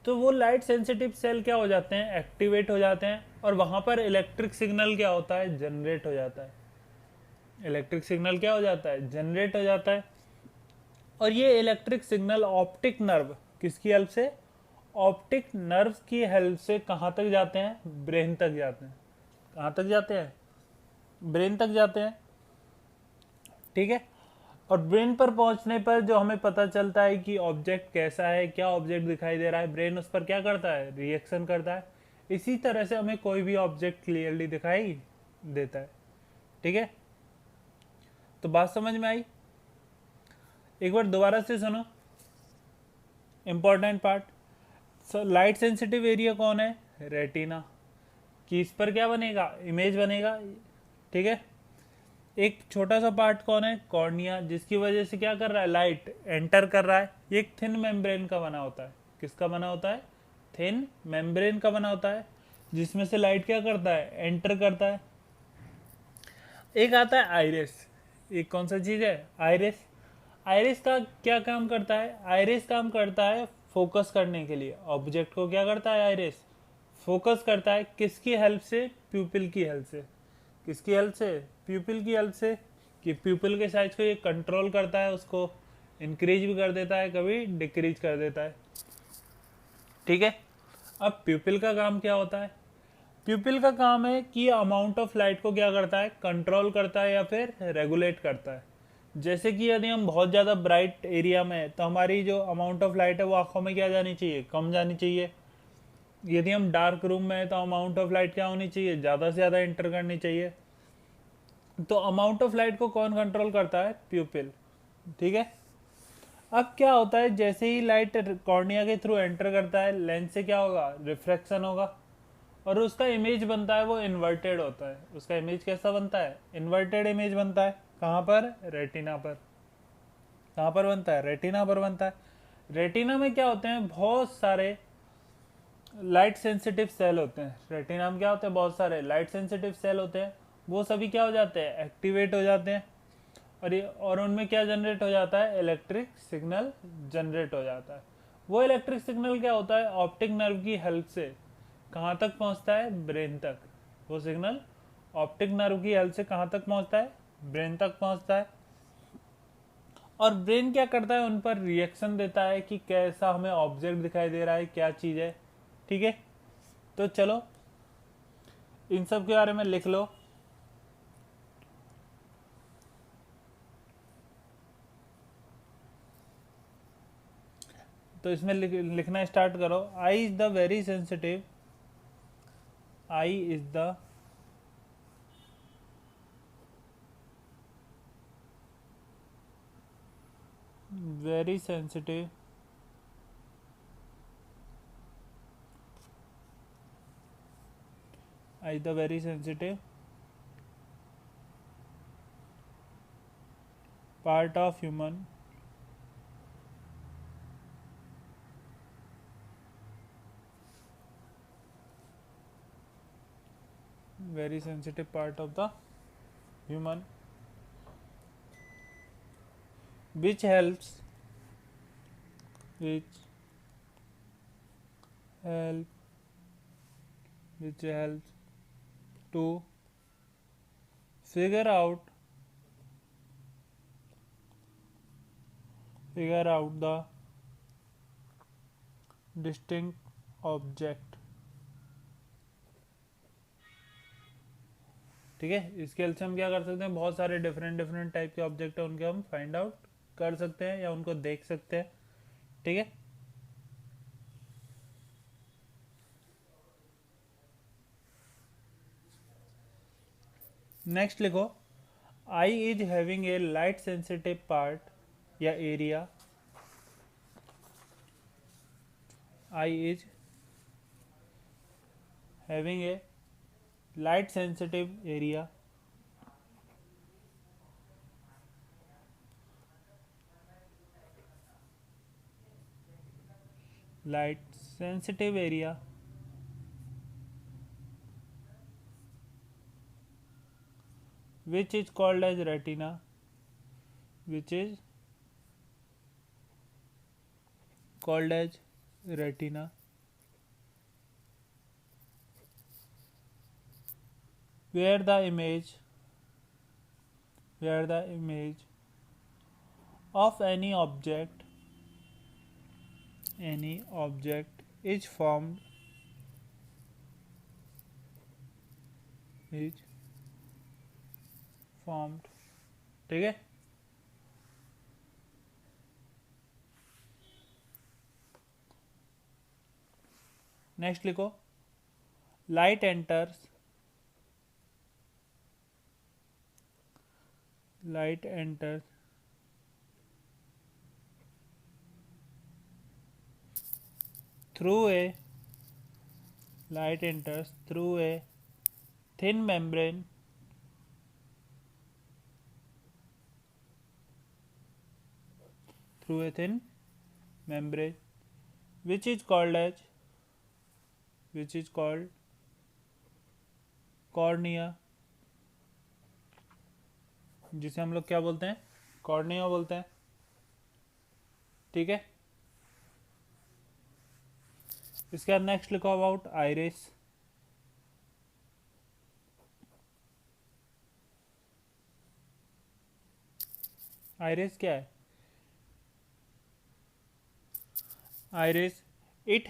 तो वो लाइट सेंसिटिव सेल क्या हो जाते हैं, एक्टिवेट हो जाते हैं, और वहां पर इलेक्ट्रिक सिग्नल क्या होता है, जनरेट हो जाता है। इलेक्ट्रिक सिग्नल क्या हो जाता है, जनरेट हो जाता है। और ये इलेक्ट्रिक सिग्नल ऑप्टिक नर्व किसकी हेल्प से, ऑप्टिक नर्व की हेल्प से कहाँ तक जाते हैं, ब्रेन तक जाते हैं। कहाँ तक जाते हैं, ब्रेन तक जाते हैं। ठीक है, और ब्रेन पर पहुंचने पर जो हमें पता चलता है कि ऑब्जेक्ट कैसा है, क्या ऑब्जेक्ट दिखाई दे रहा है, ब्रेन उस पर क्या करता है, रिएक्शन करता है। इसी तरह से हमें कोई भी ऑब्जेक्ट क्लियरली दिखाई देता है। ठीक है, तो बात समझ में आई। एक बार दोबारा से सुनो, important part. Light sensitive area कौन है? रेटिना। कि इस पर क्या बनेगा? इमेज बनेगा, ठीक है। एक छोटा सा पार्ट कौन है? कॉर्निया, जिसकी वजह से क्या कर रहा है? लाइट एंटर कर रहा है। ये एक थिन मेम्ब्रेन का बना होता है। किसका बना होता है? थिन मेम्ब्रेन का बना होता है, जिसमें से लाइट क्या करता है? एंटर करता है। एक आता है आइरिस। एक कौन सा चीज है? आइरिस। आइरिस का क्या काम करता है? आइरिस काम करता है फोकस करने के लिए। ऑब्जेक्ट को क्या करता है? आइरिस फोकस करता है। किसकी हेल्प से? प्यूपिल की हेल्प से। किसकी हेल्प से? प्यूपिल की हेल्प से। कि प्यूपिल के साइज को ये कंट्रोल करता है, उसको इंक्रीज भी कर देता है, कभी डिक्रीज कर देता है, ठीक है। अब प्यूपिल का काम क्या होता है? प्यूपिल का काम है कि अमाउंट ऑफ लाइट को क्या करता है? कंट्रोल करता है या फिर रेगुलेट करता है। जैसे कि यदि हम बहुत ज़्यादा ब्राइट एरिया में है तो हमारी जो अमाउंट ऑफ लाइट है वो आंखों में क्या जानी चाहिए? कम जानी चाहिए। यदि हम डार्क रूम में है तो अमाउंट ऑफ लाइट क्या होनी चाहिए? ज़्यादा से ज़्यादा एंटर करनी चाहिए। तो अमाउंट ऑफ लाइट को कौन कंट्रोल करता है? प्यूपिल, ठीक है। अब क्या होता है, जैसे ही लाइट कॉर्निया के थ्रू एंटर करता है, लेंस से क्या होगा? रिफ्रैक्शन होगा, और उसका इमेज बनता है वो इन्वर्टेड होता है। उसका इमेज कैसा बनता है? इन्वर्टेड इमेज बनता है। कहाँ पर? रेटिना पर। कहाँ पर बनता है? रेटिना पर बनता है। रेटिना में क्या होते हैं? बहुत सारे लाइट सेंसिटिव सेल होते हैं। रेटिना में क्या होते हैं? बहुत सारे लाइट सेंसिटिव सेल होते हैं। वो सभी क्या हो जाते हैं? एक्टिवेट हो जाते हैं, और उनमें क्या जनरेट हो जाता है? इलेक्ट्रिक सिग्नल जनरेट हो जाता है। वो इलेक्ट्रिक सिग्नल क्या होता है? ऑप्टिक नर्व की हेल्प से कहाँ तक पहुँचता है? ब्रेन तक। वो सिग्नल ऑप्टिक नर्व की हेल्प से कहाँ तक पहुँचता है? ब्रेन तक पहुँचता है। और ब्रेन क्या करता है? उन पर रिएक्शन देता है कि कैसा हमें ऑब्जेक्ट दिखाई दे रहा है, क्या चीज़ है, ठीक है। तो चलो इन सब के बारे में लिख लो। तो इसमें लिखना स्टार्ट करो। Eye is the very sensitive, eye is the very sensitive I the very sensitive part of human very sensitive part of the human which helps which help which helps to figure out the distinct object, ठीक है। इसके help से हम क्या कर सकते हैं? बहुत सारे डिफरेंट डिफरेंट टाइप के ऑब्जेक्ट है, उनके हम फाइंड आउट कर सकते हैं या उनको देख सकते हैं, ठीक है। नेक्स्ट लिखो, eye is having a light sensitive part या area, eye is having a light sensitive area light sensitive area which is called as retina, which is called as retina, where the image of any object is formed ठीक है। Next लिखो, light enters through a light enters through a thin membrane which is called as cornea, जिसे हम लोग क्या बोलते हैं, cornea बोलते हैं। ठीक है, इसके बाद नेक्स्ट लिखो अबाउट आइरिस। आइरिस क्या है? Iris it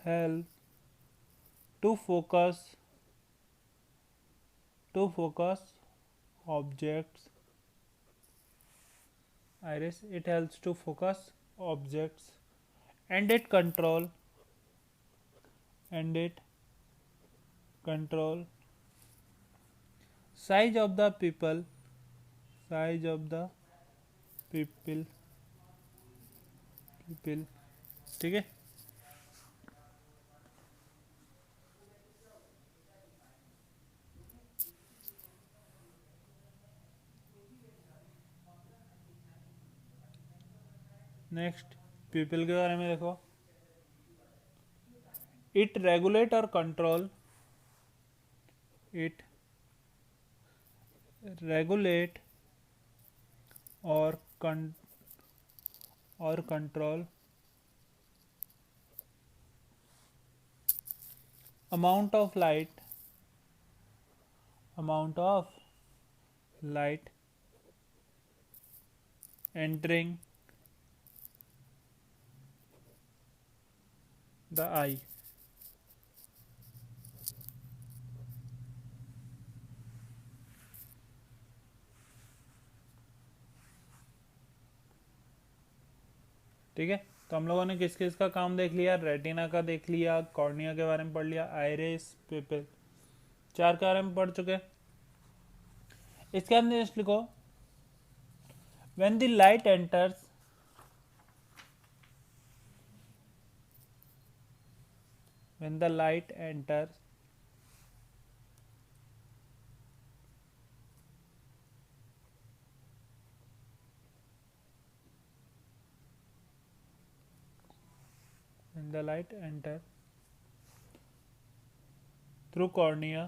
help to focus objects. Iris it helps to focus objects and it control size of the people ठीक है। नेक्स्ट पीपल के बारे में देखो, इट रेगुलेट और कंट्रोल और control amount of light entering the eye। ठीक है, तो हम लोगों ने किस किस का काम देख लिया, रेटिना का देख लिया, कॉर्निया के बारे में पढ़ लिया, आइरिस, पिपिल, 4 के बारे में पढ़ चुके। इसके अंदर नेक्स्ट लिखो, when the light enters through cornea,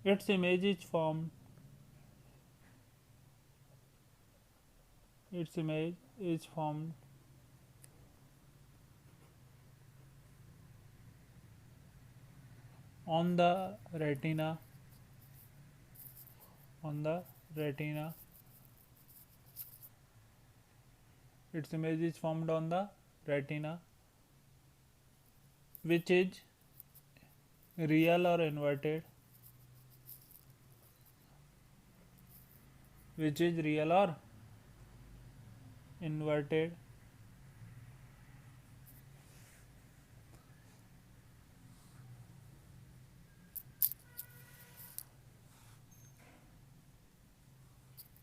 its image is formed on the retina its image is formed on the retina, which is real or inverted,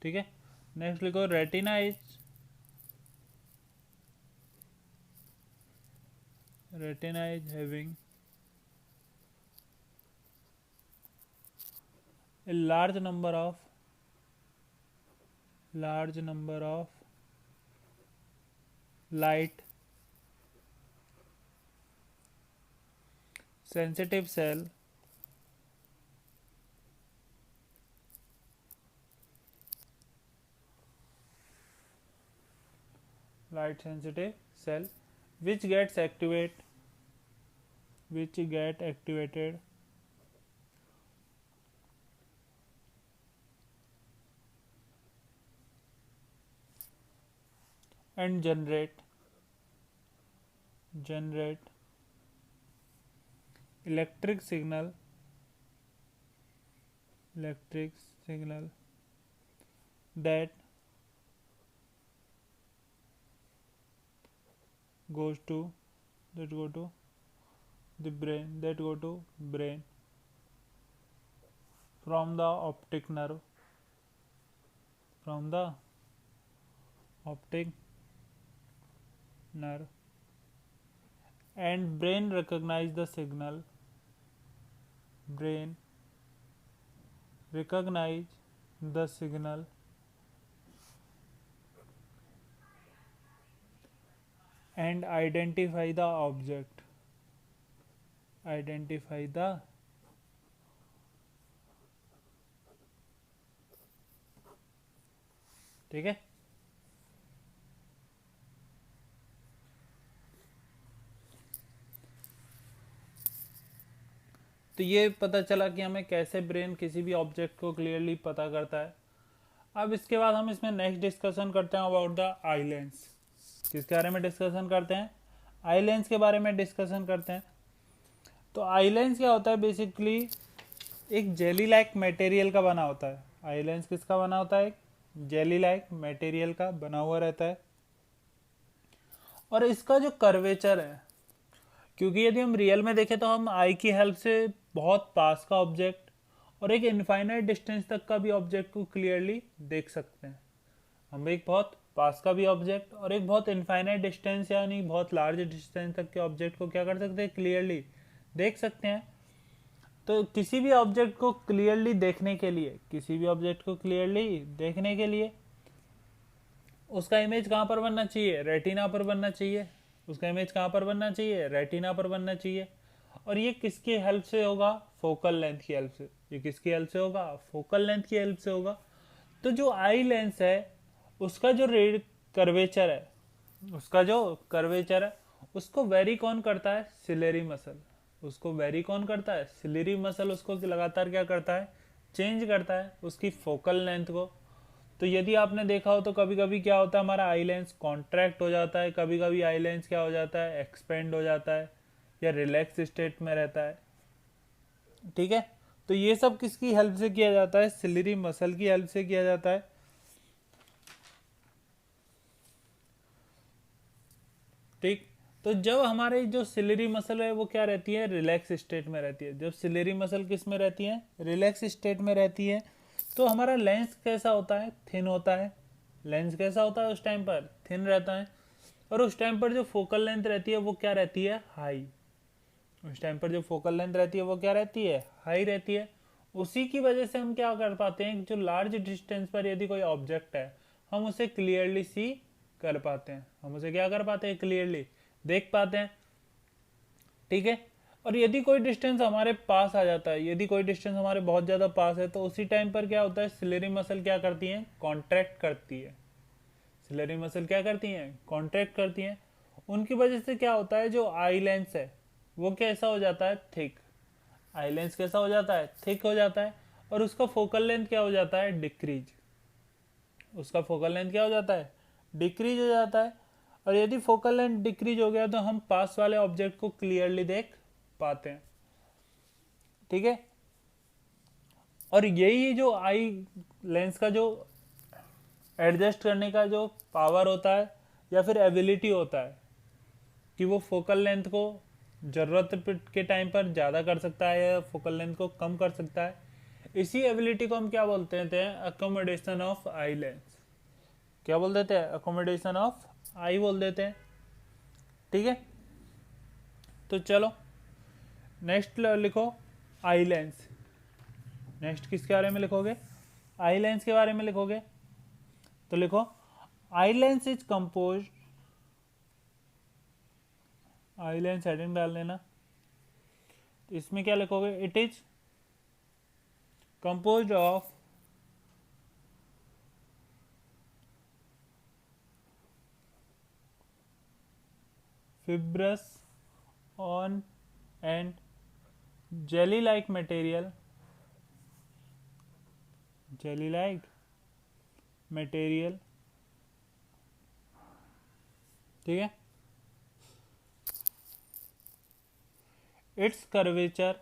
ठीक है। नेक्स्ट लिखो, retina is having a large number of light sensitive cell which get activated and generate electric signal that go to the brain from the optic nerve from the optic nerve and brain recognize the signal. Brain recognize the signal and identify the object. Identify the ठीक है। तो ये पता चला कि हमें कैसे brain किसी भी ऑब्जेक्ट को क्लियरली पता करता है। अब इसके बाद हम इसमें नेक्स्ट डिस्कशन करते हैं अबाउट द आई लेंस। किसके बारे में डिस्कशन करते हैं? आई लेंस के बारे में डिस्कशन करते हैं। तो आई लेंस क्या होता है? बेसिकली एक जेली लाइक मटेरियल का बना होता है। आई लेंस किसका बना होता है? जेली लाइक मटेरियल का बना हुआ रहता है। और इसका जो कर्वेचर है, क्योंकि यदि हम रियल में देखें तो हम आई की हेल्प से बहुत पास का ऑब्जेक्ट और एक इनफाइनाइट डिस्टेंस तक का भी ऑब्जेक्ट को क्लियरली देख सकते हैं। हम एक बहुत पास का भी ऑब्जेक्ट और एक बहुत इनफाइनाइट डिस्टेंस यानी बहुत लार्ज डिस्टेंस तक के ऑब्जेक्ट को क्या कर सकते हैं? क्लियरली देख सकते हैं। तो किसी भी ऑब्जेक्ट को क्लियरली देखने के लिए, किसी भी ऑब्जेक्ट को क्लियरली देखने के लिए उसका इमेज कहाँ पर बनना चाहिए? रेटिना पर बनना चाहिए। उसका इमेज कहाँ पर बनना चाहिए? रेटिना पर बनना चाहिए। और ये किसकी हेल्प से होगा? फोकल लेंथ की हेल्प से। ये किसकी हेल्प से होगा? फोकल लेंथ की हेल्प से होगा। तो जो आई लेंस है उसका जो कर्वेचर है, उसका जो कर्वेचर है उसको वेरी कौन करता है? Ciliary muscle. उसको वेरी कौन करता है? सिलेरी मसल उसको लगातार क्या करता है? चेंज करता है उसकी फोकल लेंथ को। तो यदि आपने देखा हो तो कभी कभी क्या होता है, हमारा आई लेंस कॉन्ट्रैक्ट हो जाता है, कभी कभी आई लेंस क्या हो जाता है? एक्सपेंड हो जाता है या रिलैक्स स्टेट में रहता है। ठीक है, तो ये सब किसकी हेल्प से किया जाता है? सिलेरी मसल की हेल्प से किया जाता है। ठीक, तो जब हमारे जो सिलेरी मसल है वो क्या रहती है? रिलैक्स स्टेट में रहती है। जब सिलेरी मसल किस में रहती है? रिलैक्स स्टेट में रहती है। तो हमारा लेंस कैसा होता है? थिन होता है। लेंस कैसा होता है? उस टाइम पर थिन रहता है। और उस टाइम पर जो फोकल लेंथ रहती है वो क्या रहती है? हाई। उस टाइम पर जो फोकल लेंथ रहती है वो क्या रहती है? हाई रहती है। उसी की वजह से हम क्या कर पाते हैं? जो लार्ज डिस्टेंस पर यदि कोई ऑब्जेक्ट है हम उसे क्लियरली सी कर पाते हैं। हम उसे क्या कर पाते हैं? क्लियरली देख पाते हैं। ठीक है, और यदि कोई डिस्टेंस हमारे पास आ जाता है, यदि कोई डिस्टेंस हमारे बहुत ज़्यादा पास है, तो उसी टाइम पर क्या होता है? सिलेरी मसल क्या करती है? कॉन्ट्रैक्ट करती है। सिलेरी मसल क्या करती हैं? कॉन्ट्रैक्ट करती हैं। उनकी वजह से क्या होता है? जो आई लेंस है वो कैसा हो जाता है? थिक। आई लेंस कैसा हो जाता है? थिक हो जाता है। और उसका फोकल लेंथ क्या हो जाता है? डिक्रीज। उसका फोकल लेंथ क्या हो जाता है? डिक्रीज हो जाता है। और यदि फोकल लेंथ डिक्रीज हो गया तो हम पास वाले ऑब्जेक्ट को क्लियरली देख पाते हैं। ठीक है, और यही जो आई लेंस का जो एडजस्ट करने का जो पावर होता है या फिर एबिलिटी होता है कि वो फोकल लेंथ को ज़रूरत के टाइम पर ज़्यादा कर सकता है या फोकल लेंथ को कम कर सकता है, इसी एबिलिटी को हम क्या बोलते हैं? Accommodation of eye lens. क्या बोल देते हैं? अकोमोडेशन ऑफ आई बोल देते हैं। ठीक है, तो चलो नेक्स्ट लिखो आई लेंस। नेक्स्ट किसके बारे में लिखोगे? आई लेंस के बारे में लिखोगे। तो लिखो eye lens is compose, eye lens heading डाल लेना। इसमें क्या लिखोगे? It is compose of fibrous on and jelly like material, jelly like material। ठीक है, its curvature,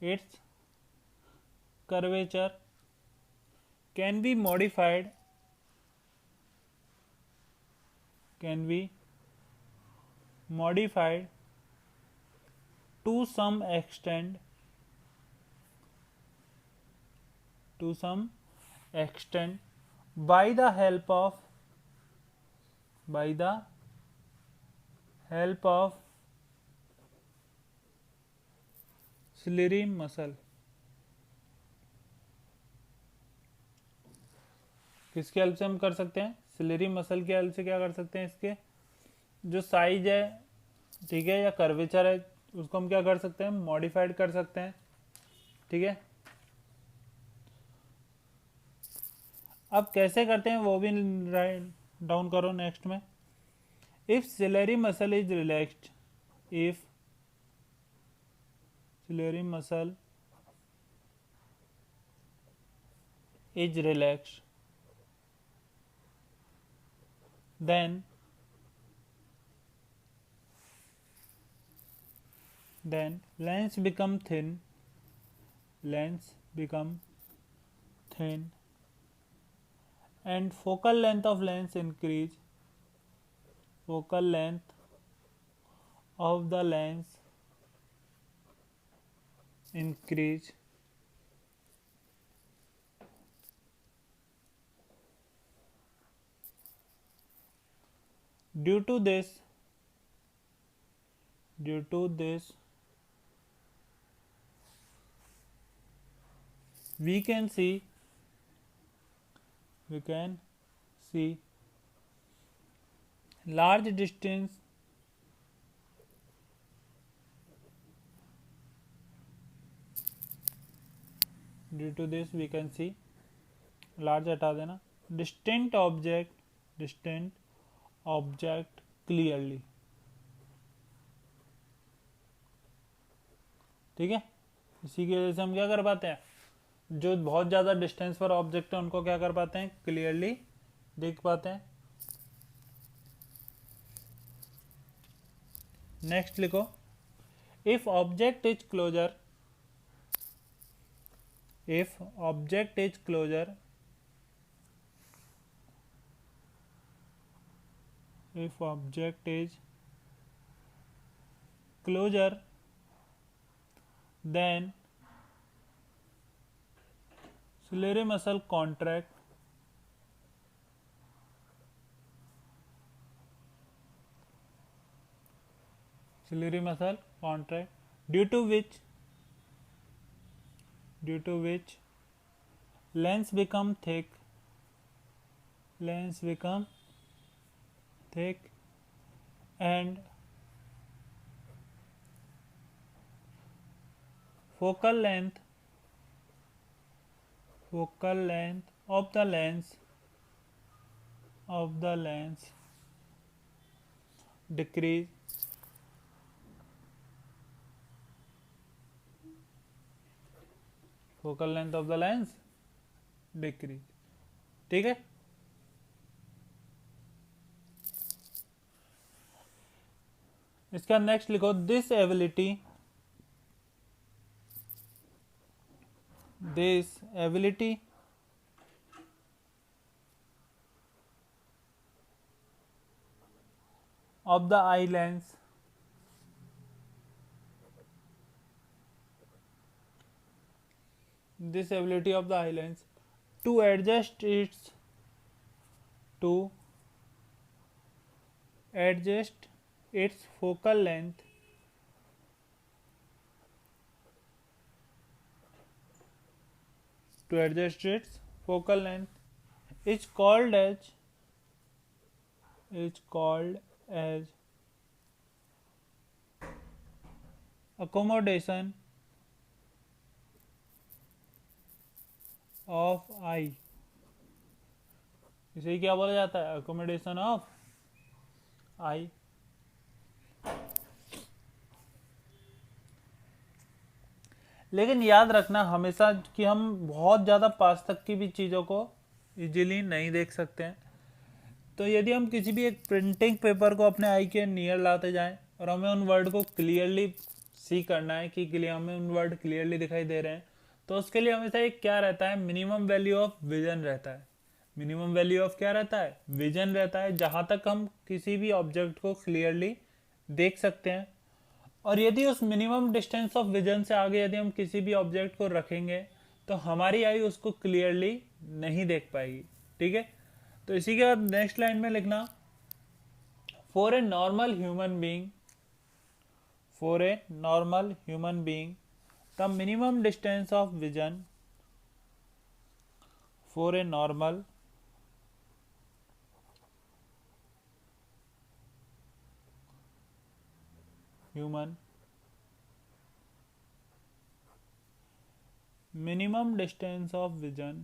its curvature can be modified, can be modified to some extent, to some extend by the help of ciliary muscle. किसकी help से हम कर सकते हैं? Ciliary muscle की help से क्या कर सकते हैं? इसके जो साइज है, ठीक है, या कर्वेचर है, उसको हम क्या कर सकते हैं? मॉडिफाइड कर सकते हैं, ठीक है। अब कैसे करते हैं वो भी राइट डाउन करो नेक्स्ट में। If ciliary muscle is relaxed, if ciliary muscle is relaxed, then lens become thin and focal length of lens increase, focal length of the lens increase. Due to this we can see large distance due to this we can see large हटा देना, distant object clearly, ठीक है। इसी की वजह से हम क्या कर पाते हैं? जो बहुत ज़्यादा डिस्टेंस पर ऑब्जेक्ट है उनको क्या कर पाते हैं? क्लियरली देख पाते हैं। नेक्स्ट लिखो, if object is closer, if object is closer, if object is closer, then ciliary muscle contract, due to which lens become thick, and focal length of the lens decrease, focal length of the lens decrease, ठीक है। इसका next लिखो, this ability of the eye lens to adjust its focal length is called as accommodation of eye. इसे क्या बोला जाता है? Accommodation of eye. लेकिन याद रखना हमेशा कि हम बहुत ज़्यादा पास तक की भी चीज़ों को इजीली नहीं देख सकते हैं। तो यदि हम किसी भी एक प्रिंटिंग पेपर को अपने आई के नियर लाते जाएं और हमें उन वर्ड को क्लियरली सी करना है कि हमें उन वर्ड क्लियरली दिखाई दे रहे हैं, तो उसके लिए हमेशा एक क्या रहता है? मिनिमम वैल्यू ऑफ विजन रहता है। मिनिमम वैल्यू ऑफ क्या रहता है? विजन रहता है, जहां तक हम किसी भी ऑब्जेक्ट को क्लियरली देख सकते हैं। और यदि उस मिनिमम डिस्टेंस ऑफ विजन से आगे यदि हम किसी भी ऑब्जेक्ट को रखेंगे तो हमारी आई उसको क्लियरली नहीं देख पाएगी। ठीक है, तो इसी के बाद नेक्स्ट लाइन में लिखना, for a normal human being, for a normal human being the minimum distance of vision, for a normal human, minimum distance of vision,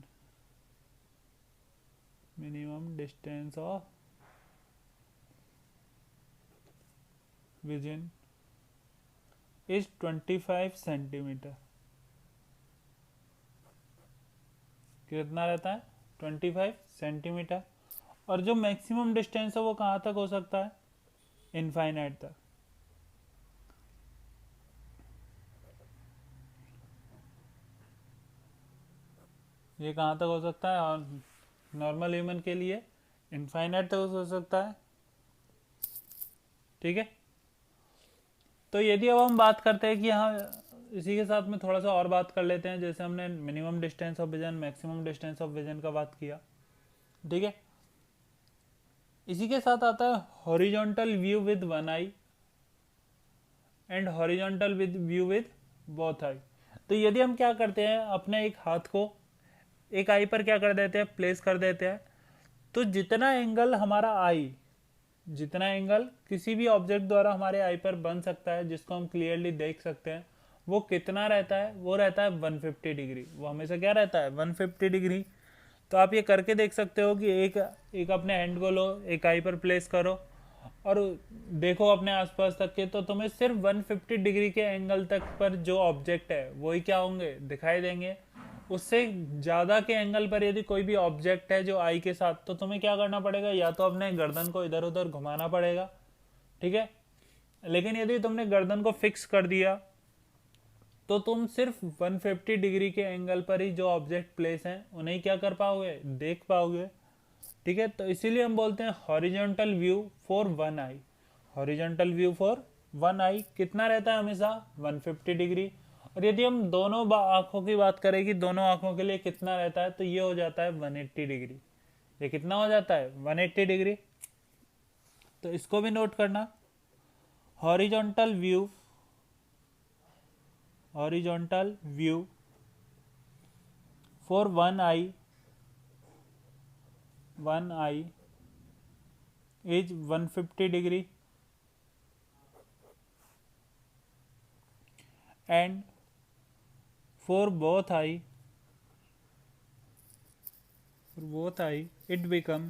minimum distance of vision is 25 centimetre. कितना रहता है? 25 centimetre. और जो maximum distance है वो कहाँ तक हो सकता है? इनफाइनाइट तक। ये कहाँ तक हो सकता है? और नॉर्मल ह्यूमन के लिए इनफाइनाइट तक हो सकता है। ठीक है, तो यदि अब हम बात करते हैं कि हाँ, इसी के साथ में थोड़ा सा और बात कर लेते हैं। जैसे हमने minimum distance of vision, maximum distance of vision का बात किया। ठीक है, इसी के साथ आता है horizontal view with one I and horizontal view with both I. तो यदि हम क्या करते हैं, अपने एक हाथ को एक आई पर क्या कर देते हैं, प्लेस कर देते हैं, तो जितना एंगल हमारा आई, जितना एंगल किसी भी ऑब्जेक्ट द्वारा हमारे आई पर बन सकता है, जिसको हम क्लियरली देख सकते हैं, वो कितना रहता है? वो रहता है 150 डिग्री। वो हमेशा क्या रहता है? 150 डिग्री। तो आप ये करके देख सकते हो कि एक अपने हैंड को लो, एक आई पर प्लेस करो और देखो अपने आसपास तक के, तो तुम्हें सिर्फ 150 डिग्री के एंगल तक पर जो ऑब्जेक्ट है वही क्या होंगे? दिखाई देंगे। उससे ज़्यादा के एंगल पर यदि कोई भी ऑब्जेक्ट है जो आई के साथ, तो तुम्हें क्या करना पड़ेगा? या तो अपने गर्दन को इधर उधर घुमाना पड़ेगा। ठीक है, लेकिन यदि तुमने गर्दन को फिक्स कर दिया तो तुम सिर्फ 150 डिग्री के एंगल पर ही जो ऑब्जेक्ट प्लेस हैं उन्हें क्या कर पाओगे? देख पाओगे। ठीक है, तो इसीलिए हम बोलते हैं horizontal view for one eye. Horizontal view for one eye कितना रहता है? हमेशा 150 डिग्री। और यदि हम दोनों आंखों की बात करें कि दोनों आंखों के लिए कितना रहता है, तो ये हो जाता है 180 डिग्री। ये कितना हो जाता है? 180 डिग्री। तो इसको भी नोट करना, horizontal view, horizontal view for one I is 150 degree and for both eye it become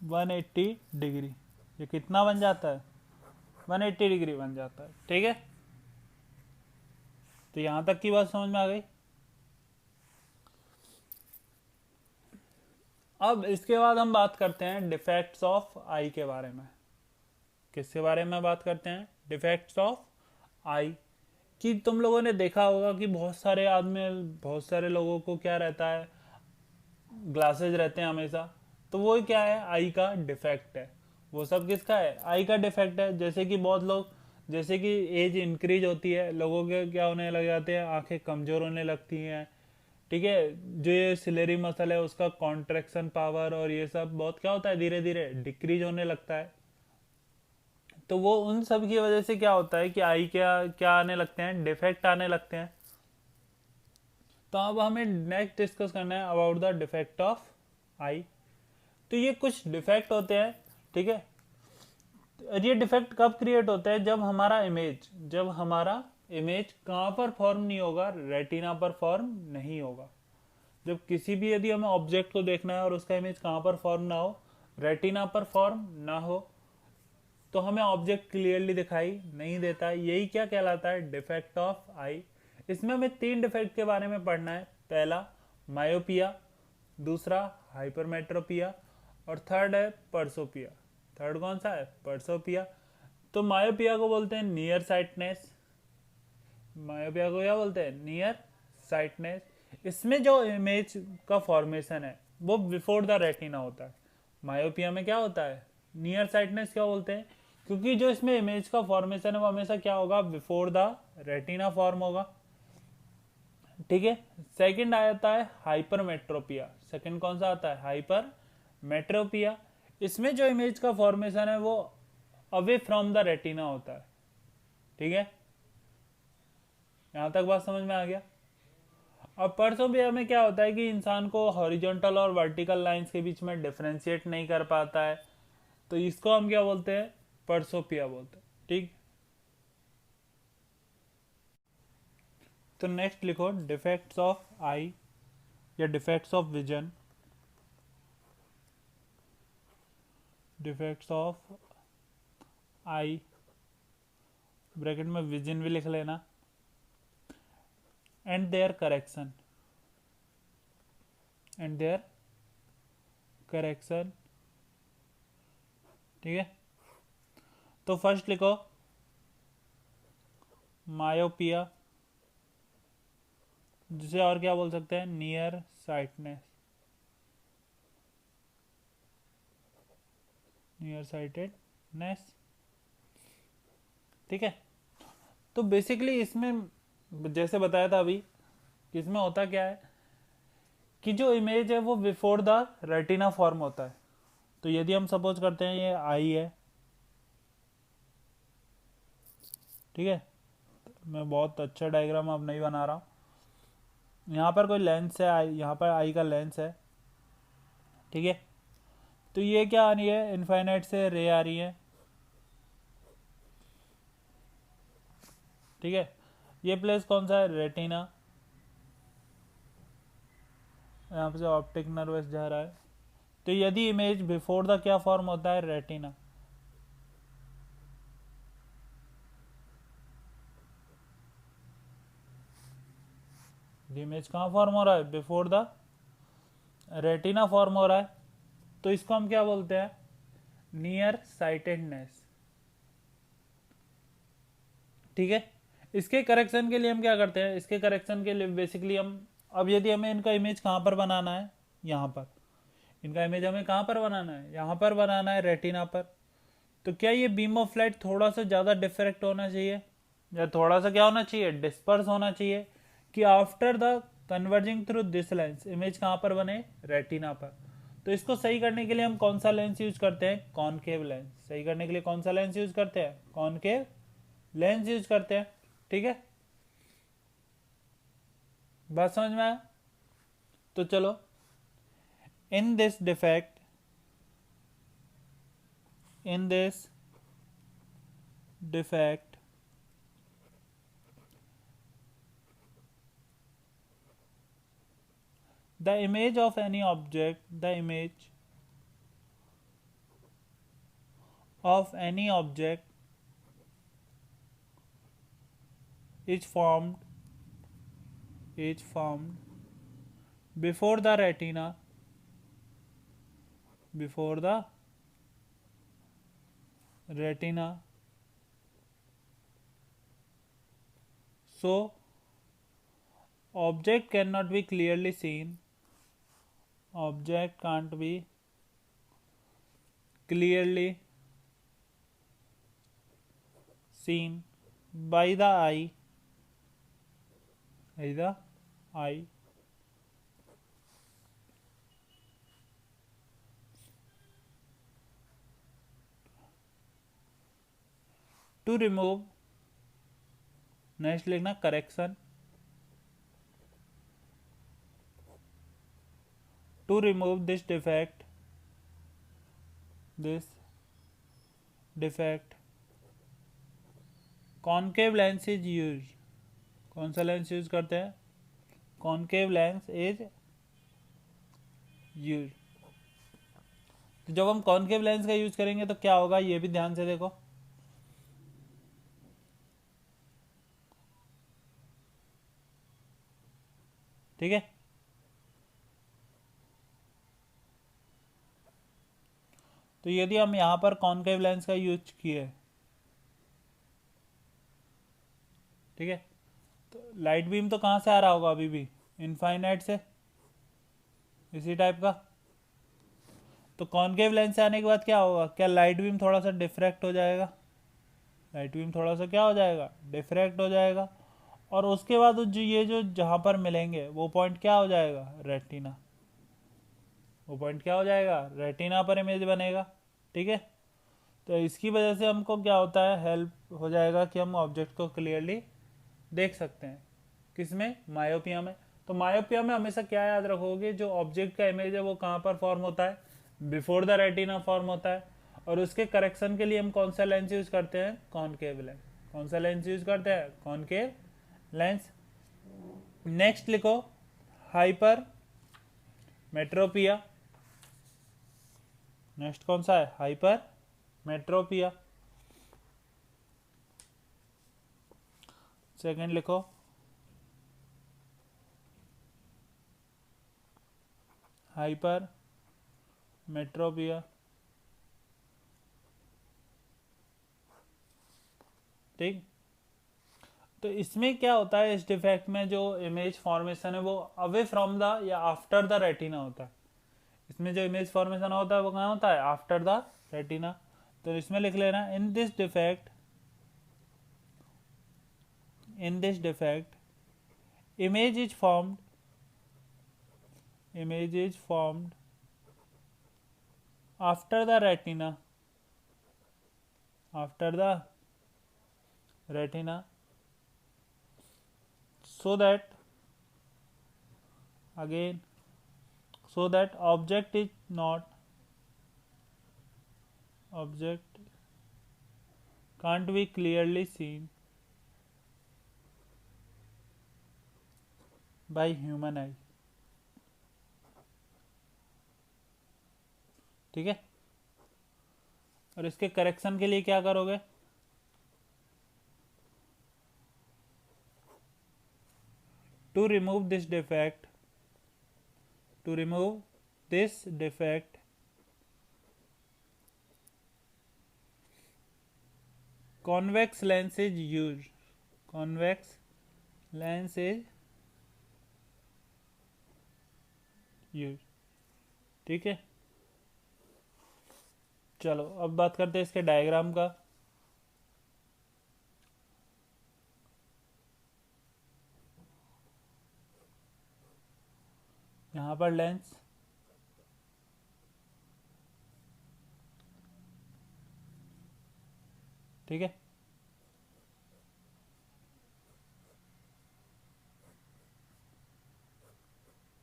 180 degree. ये कितना बन जाता है? 180 डिग्री बन जाता है। ठीक है, तो यहां तक की बात समझ में आ गई। अब इसके बाद हम बात करते हैं डिफेक्ट्स ऑफ आई के बारे में। किसके बारे में बात करते हैं? डिफेक्ट्स ऑफ आई। कि तुम लोगों ने देखा होगा कि बहुत सारे लोगों को क्या रहता है? ग्लासेज रहते हैं हमेशा। तो वो क्या है? आई का डिफेक्ट है। वो सब किसका है? आई का डिफेक्ट है। जैसे कि बहुत लोग, जैसे कि एज इंक्रीज होती है, लोगों के क्या होने लग जाते हैं? आंखें कमजोर होने लगती हैं। ठीक है, जो ये सिलेरी मसल है उसका कॉन्ट्रैक्शन पावर और ये सब बहुत क्या होता है? धीरे धीरे डिक्रीज होने लगता है। तो वो उन सब की वजह से क्या होता है कि आई क्या क्या आने लगते हैं? डिफेक्ट आने लगते हैं। तो अब हमें नेक्स्ट डिस्कस करना है अबाउट द डिफेक्ट ऑफ आई। तो ये कुछ डिफेक्ट होते हैं। ठीक है, और ये डिफेक्ट कब क्रिएट होता है? जब हमारा इमेज कहाँ पर फॉर्म नहीं होगा? रेटिना पर फॉर्म नहीं होगा। जब किसी भी, यदि हमें ऑब्जेक्ट को देखना है और उसका इमेज कहाँ पर फॉर्म ना हो? रेटिना पर फॉर्म ना हो, तो हमें ऑब्जेक्ट क्लियरली दिखाई नहीं देता है। यही क्या कहलाता है? डिफेक्ट ऑफ आई। इसमें हमें 3 डिफेक्ट के बारे में पढ़ना है। पहला मायोपिया, दूसरा हाइपरमेट्रोपिया और थर्ड है परसोपिया। थर्ड कौन सा है? परसोपिया। तो मायोपिया को बोलते हैं नियर साइटनेस। मायोपिया को क्या बोलते हैं? Near sightedness. इसमें जो इमेज का फॉर्मेशन है वो बिफोर द रेटिना होता है। मायोपिया में क्या होता है? Near sightedness. क्या बोलते हैं? क्योंकि जो इसमें इमेज का फॉर्मेशन है वो हमेशा क्या होगा? बिफोर द रेटिना फॉर्म होगा। ठीक है। सेकंड आता है हाइपरमेट्रोपिया। सेकंड कौन सा आता है? हाइपरमेट्रोपिया। इसमें जो इमेज का फॉर्मेशन है वो अवे फ्रॉम द रेटिना होता है। ठीक है, यहां तक बात समझ में आ गया। अब परसोपिया में क्या होता है कि इंसान को हॉरिजॉन्टल और वर्टिकल लाइंस के बीच में डिफरेंशिएट नहीं कर पाता है, तो इसको हम क्या बोलते हैं? परसोपिया बोलते हैं। ठीक, तो नेक्स्ट लिखो डिफेक्ट्स ऑफ आई या defects of vision. Defects of eye, bracket में विजन भी लिख लेना, and their correction, and their correction. ठीक है, तो फर्स्ट लिखो मायोपिया, जिसे और क्या बोल सकते हैं? Near sightedness, near sightedness. ठीक है, तो बेसिकली इसमें जैसे बताया था अभी कि इसमें होता क्या है कि जो इमेज है वो बिफोर द रेटिना फॉर्म होता है। तो यदि हम सपोज करते हैं ये आई है, ठीक है, मैं बहुत अच्छा डायग्राम अब नहीं बना रहा हूँ। यहाँ पर कोई लेंस है आई, यहाँ पर आई का लेंस है। ठीक है, तो ये क्या आ रही है? इनफाइनाइट से रे आ रही है। ठीक है, ये प्लेस कौन सा है? रेटिना। यहाँ पे से ऑप्टिक नर्वस जा रहा है। तो यदि इमेज बिफोर द क्या फॉर्म होता है? रेटिना। इमेज कहाँ फॉर्म हो रहा है? बिफोर द रेटिना फॉर्म हो रहा है, तो इसको हम क्या बोलते हैं? Near sightedness. ठीक है, इसके करेक्शन के लिए हम क्या करते हैं? इसके करेक्शन के लिए बेसिकली हम, अब यदि हमें इनका इमेज कहाँ पर बनाना है? यहाँ पर। इनका इमेज हमें कहाँ पर बनाना है? यहाँ पर बनाना है, रेटिना पर। तो क्या ये बीम ऑफ लाइट थोड़ा सा ज़्यादा डिफ्रैक्ट होना चाहिए, या थोड़ा सा क्या होना चाहिए? डिस्पर्स होना चाहिए, कि after the converging through this lens image कहाँ पर बने? रेटिना पर। तो इसको सही करने के लिए हम कौन सा लेंस यूज करते हैं? Concave lens. सही करने के लिए कौन सा लेंस यूज करते हैं? कॉनकेव लेंस यूज करते हैं। ठीक है, बात समझ में आया? तो चलो, in this defect, in this defect the image of any object, the image of any object is formed before the retina, before the retina, so object cannot be clearly seen, object can't be clearly seen by the eye, by the eye. To remove, next लिखना correction. To remove this defect, concave lens is used। कौन सा lens use करते हैं? Concave lens is use. तो जब हम concave lens का use करेंगे तो क्या होगा, ये भी ध्यान से देखो। ठीक है, तो यदि हम यहां पर कॉनकेव लेंस का यूज किए, ठीक है, तो लाइट बीम तो कहां से आ रहा होगा? अभी भी इनफाइनाइट से, इसी टाइप का। तो कॉनकेव लेंस से आने के बाद क्या होगा? क्या लाइट बीम थोड़ा सा डिफ्रैक्ट हो जाएगा? लाइट बीम थोड़ा सा क्या हो जाएगा? डिफ्रैक्ट हो जाएगा। और उसके बाद जो ये जो जहाँ पर मिलेंगे वो पॉइंट क्या हो जाएगा, रेटिना। वो पॉइंट क्या हो जाएगा, रेटिना पर इमेज बनेगा। ठीक है, तो इसकी वजह से हमको क्या होता है, हेल्प हो जाएगा कि हम ऑब्जेक्ट को क्लियरली देख सकते हैं। किसमें, मायोपिया में। तो मायोपिया में हमेशा क्या याद रखोगे, जो ऑब्जेक्ट का इमेज है वो कहाँ पर फॉर्म होता है, बिफोर द रेटिना फॉर्म होता है। और उसके करेक्शन के लिए हम कौन सा लेंस यूज करते हैं, कॉनकेव लेंस। कौन सा लेंस यूज करते हैं, कॉनकेव लेंस। नेक्स्ट लिखो, हाइपर मेट्रोपिया। नेक्स्ट कौन सा है, हाइपर मेट्रोपिया। सेकंड लिखो, हाइपर मेट्रोपिया। ठीक, तो इसमें क्या होता है, इस डिफेक्ट में जो इमेज फॉर्मेशन है वो अवे फ्रॉम द या आफ्टर द रेटिना होता है। इसमें जो इमेज फॉर्मेशन होता है वो कहाँ होता है, आफ्टर द रेटिना। तो इसमें लिख लेना, in this defect image is formed after the retina, so that object can't be clearly seen by human eye। ठीक है, और इसके करेक्शन के लिए क्या करोगे, to remove this defect convex lens is used। ठीक है, चलो अब बात करते हैं इसके डायग्राम का। यहाँ पर लेंस, ठीक है,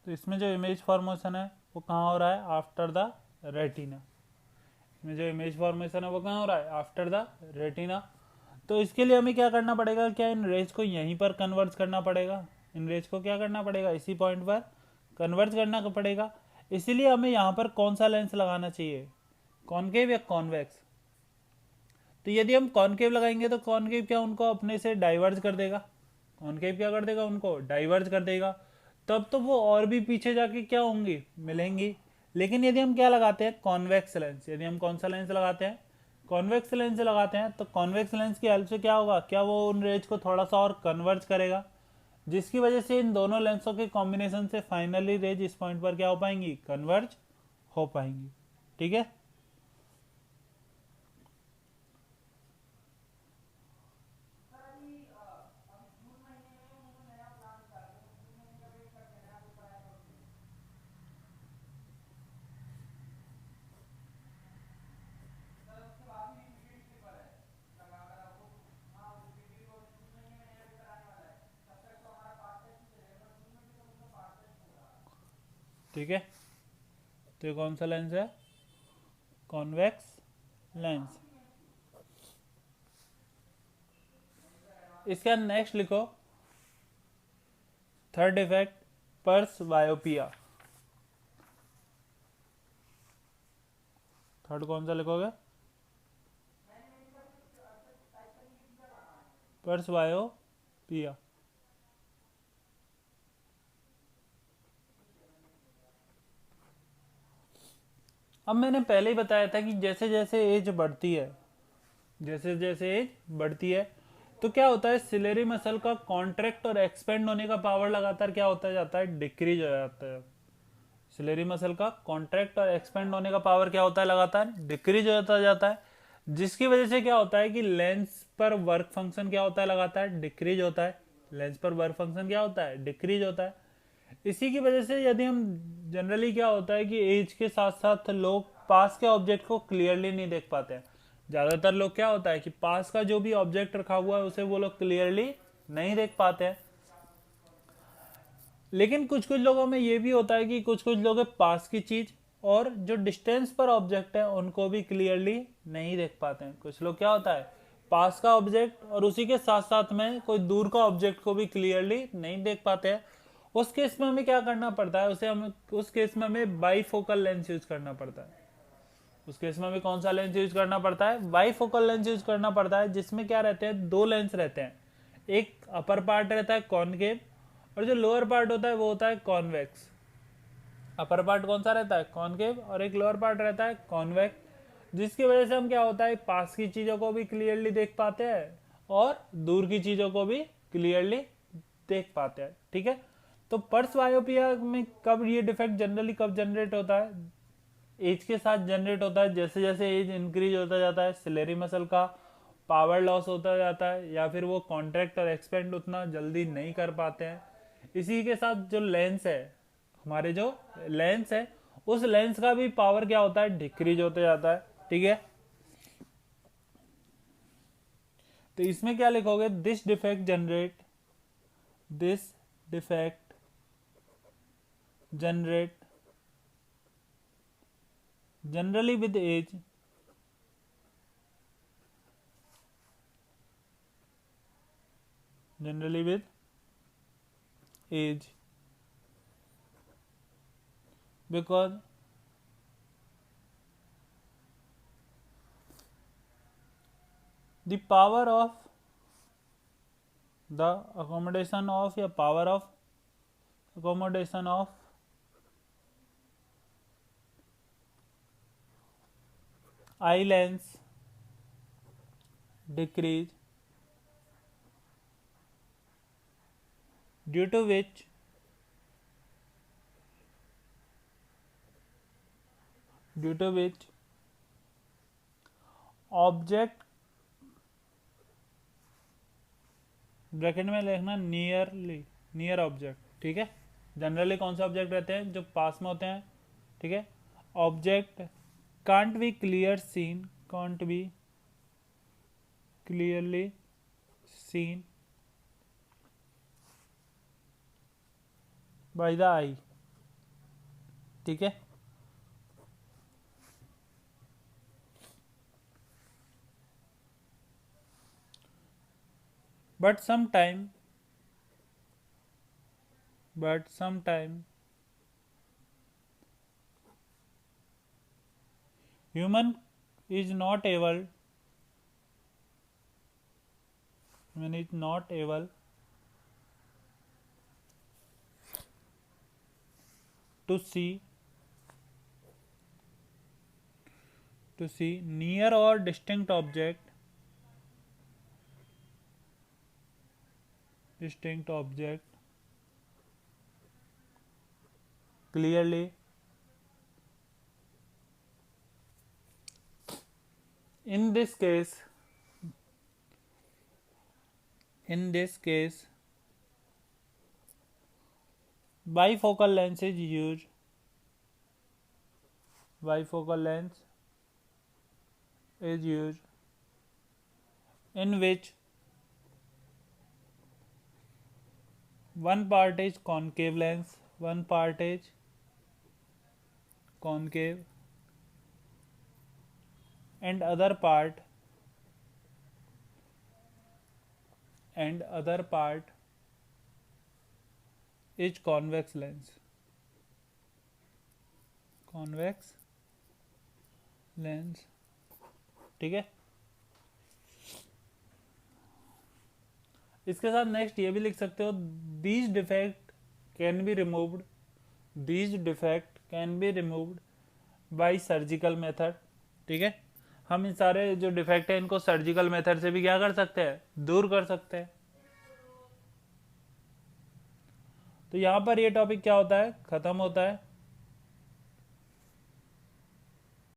तो इसमें जो इमेज फॉर्मेशन है वो कहाँ हो रहा है, आफ्टर द रेटिना। इसमें जो इमेज फॉर्मेशन है वो कहाँ हो रहा है, आफ्टर द रेटिना। तो इसके लिए हमें क्या करना पड़ेगा, क्या इन रेज को यहीं पर कन्वर्ज करना पड़ेगा, इन रेज को क्या करना पड़ेगा, इसी पॉइंट पर कन्वर्ज करना पड़ेगा। इसीलिए हमें यहाँ पर कौन सा लेंस लगाना चाहिए, कॉनकेव या कॉन्वेक्स। तो यदि हम कॉनकेव लगाएंगे तो कॉनकेव क्या उनको अपने से डाइवर्ज कर देगा, कॉनकेव क्या कर देगा, उनको डाइवर्ज कर देगा। तब तो वो और भी पीछे जाके क्या होंगी, मिलेंगी। लेकिन यदि हम क्या लगाते हैं, कॉन्वेक्स लेंस, यदि हम कौन सा लेंस लगाते हैं, कॉन्वेक्स लेंस लगाते हैं, तो कॉन्वेक्स लेंस की हेल्प से क्या होगा, क्या वो उन रेज को थोड़ा सा और कन्वर्ज करेगा, जिसकी वजह से इन दोनों लेंसों के कॉम्बिनेशन से फाइनली रेज इस पॉइंट पर क्या हो पाएंगी, कन्वर्ज हो पाएंगी। ठीक है, ठीक है, तो ये कौन सा लेंस है, कॉन्वेक्स लेंस। इसका नेक्स्ट लिखो, थर्ड डिफेक्ट, पर्स बायोपिया। थर्ड कौन सा लिखोगे, पर्स बायोपिया। अब मैंने पहले ही बताया था कि जैसे जैसे एज बढ़ती है, जैसे जैसे एज बढ़ती है तो क्या होता है, सिलेरी मसल का कॉन्ट्रैक्ट और एक्सपेंड होने का पावर लगातार क्या होता जाता है, डिक्रीज हो जाता है। सिलेरी मसल का कॉन्ट्रैक्ट और एक्सपेंड होने का पावर क्या होता है, लगातार डिक्रीज होता जाता है। जिसकी वजह से क्या होता है कि लेंस पर वर्क फंक्शन क्या होता है, लगातार डिक्रीज होता है। लेंस पर वर्क फंक्शन क्या होता है, डिक्रीज होता है। इसी की वजह से यदि हम जनरली क्या होता है कि एज के साथ साथ लोग पास के ऑब्जेक्ट को क्लियरली नहीं देख पाते हैं। ज़्यादातर लोग क्या होता है कि पास का जो भी ऑब्जेक्ट रखा हुआ है उसे वो लोग क्लियरली नहीं देख पाते हैं। लेकिन कुछ कुछ लोगों में ये भी होता है कि कुछ कुछ लोग पास की चीज और जो डिस्टेंस पर ऑब्जेक्ट है उनको भी क्लियरली नहीं देख पाते हैं। कुछ लोग क्या होता है पास का ऑब्जेक्ट और उसी के साथ साथ में कोई दूर का ऑब्जेक्ट को भी क्लियरली नहीं देख पाते हैं। उस केस में हमें क्या करना पड़ता है, उस केस में हमें बाईफोकल लेंस यूज करना पड़ता है। उस केस में हमें कौन सा लेंस यूज करना पड़ता है, बाईफोकल लेंस यूज करना पड़ता है, जिसमें क्या रहते हैं, दो लेंस रहते हैं। एक अपर पार्ट रहता है कॉनकेव और जो लोअर पार्ट होता है वो होता है कॉन्वेक्स। अपर पार्ट कौन सा रहता है, कॉनकेव, और एक लोअर पार्ट रहता है कॉन्वेक्स, जिसकी वजह से हम क्या होता है पास की चीजों को भी क्लियरली देख पाते हैं और दूर की चीजों को भी क्लियरली देख पाते हैं। ठीक है, तो पर्स बायोपिया में कब ये डिफेक्ट जनरली कब जनरेट होता है, एज के साथ जनरेट होता है। जैसे जैसे एज इंक्रीज होता जाता है सिलेरी मसल का पावर लॉस होता जाता है या फिर वो कॉन्ट्रैक्ट और एक्सपेंड उतना जल्दी नहीं कर पाते हैं। इसी के साथ जो लेंस है, हमारे जो लेंस है उस लेंस का भी पावर क्या होता है, डिक्रीज होते जाता है। ठीक है, तो इसमें क्या लिखोगे, this defect generate generally with age because the power of the accommodation of eye lens decrease, due to which object, bracket में लिखना नियर ऑब्जेक्ट। ठीक है, जनरली कौन से ऑब्जेक्ट रहते हैं, जो पास में होते हैं। ठीक है, object can't be clearly seen by the eye। ठीक है, but sometime human is not able to see near or distinct object clearly in this case bifocal lens is used in which one part is concave lens, one part is concave, and other part is convex lens। ठीक है, इसके साथ next ये भी लिख सकते हो, these defect can be removed by surgical method. ठीक है, हम इन सारे जो डिफेक्ट है इनको सर्जिकल मेथड से भी क्या कर सकते हैं, दूर कर सकते हैं। तो यहां पर ये टॉपिक क्या होता है, खत्म होता है।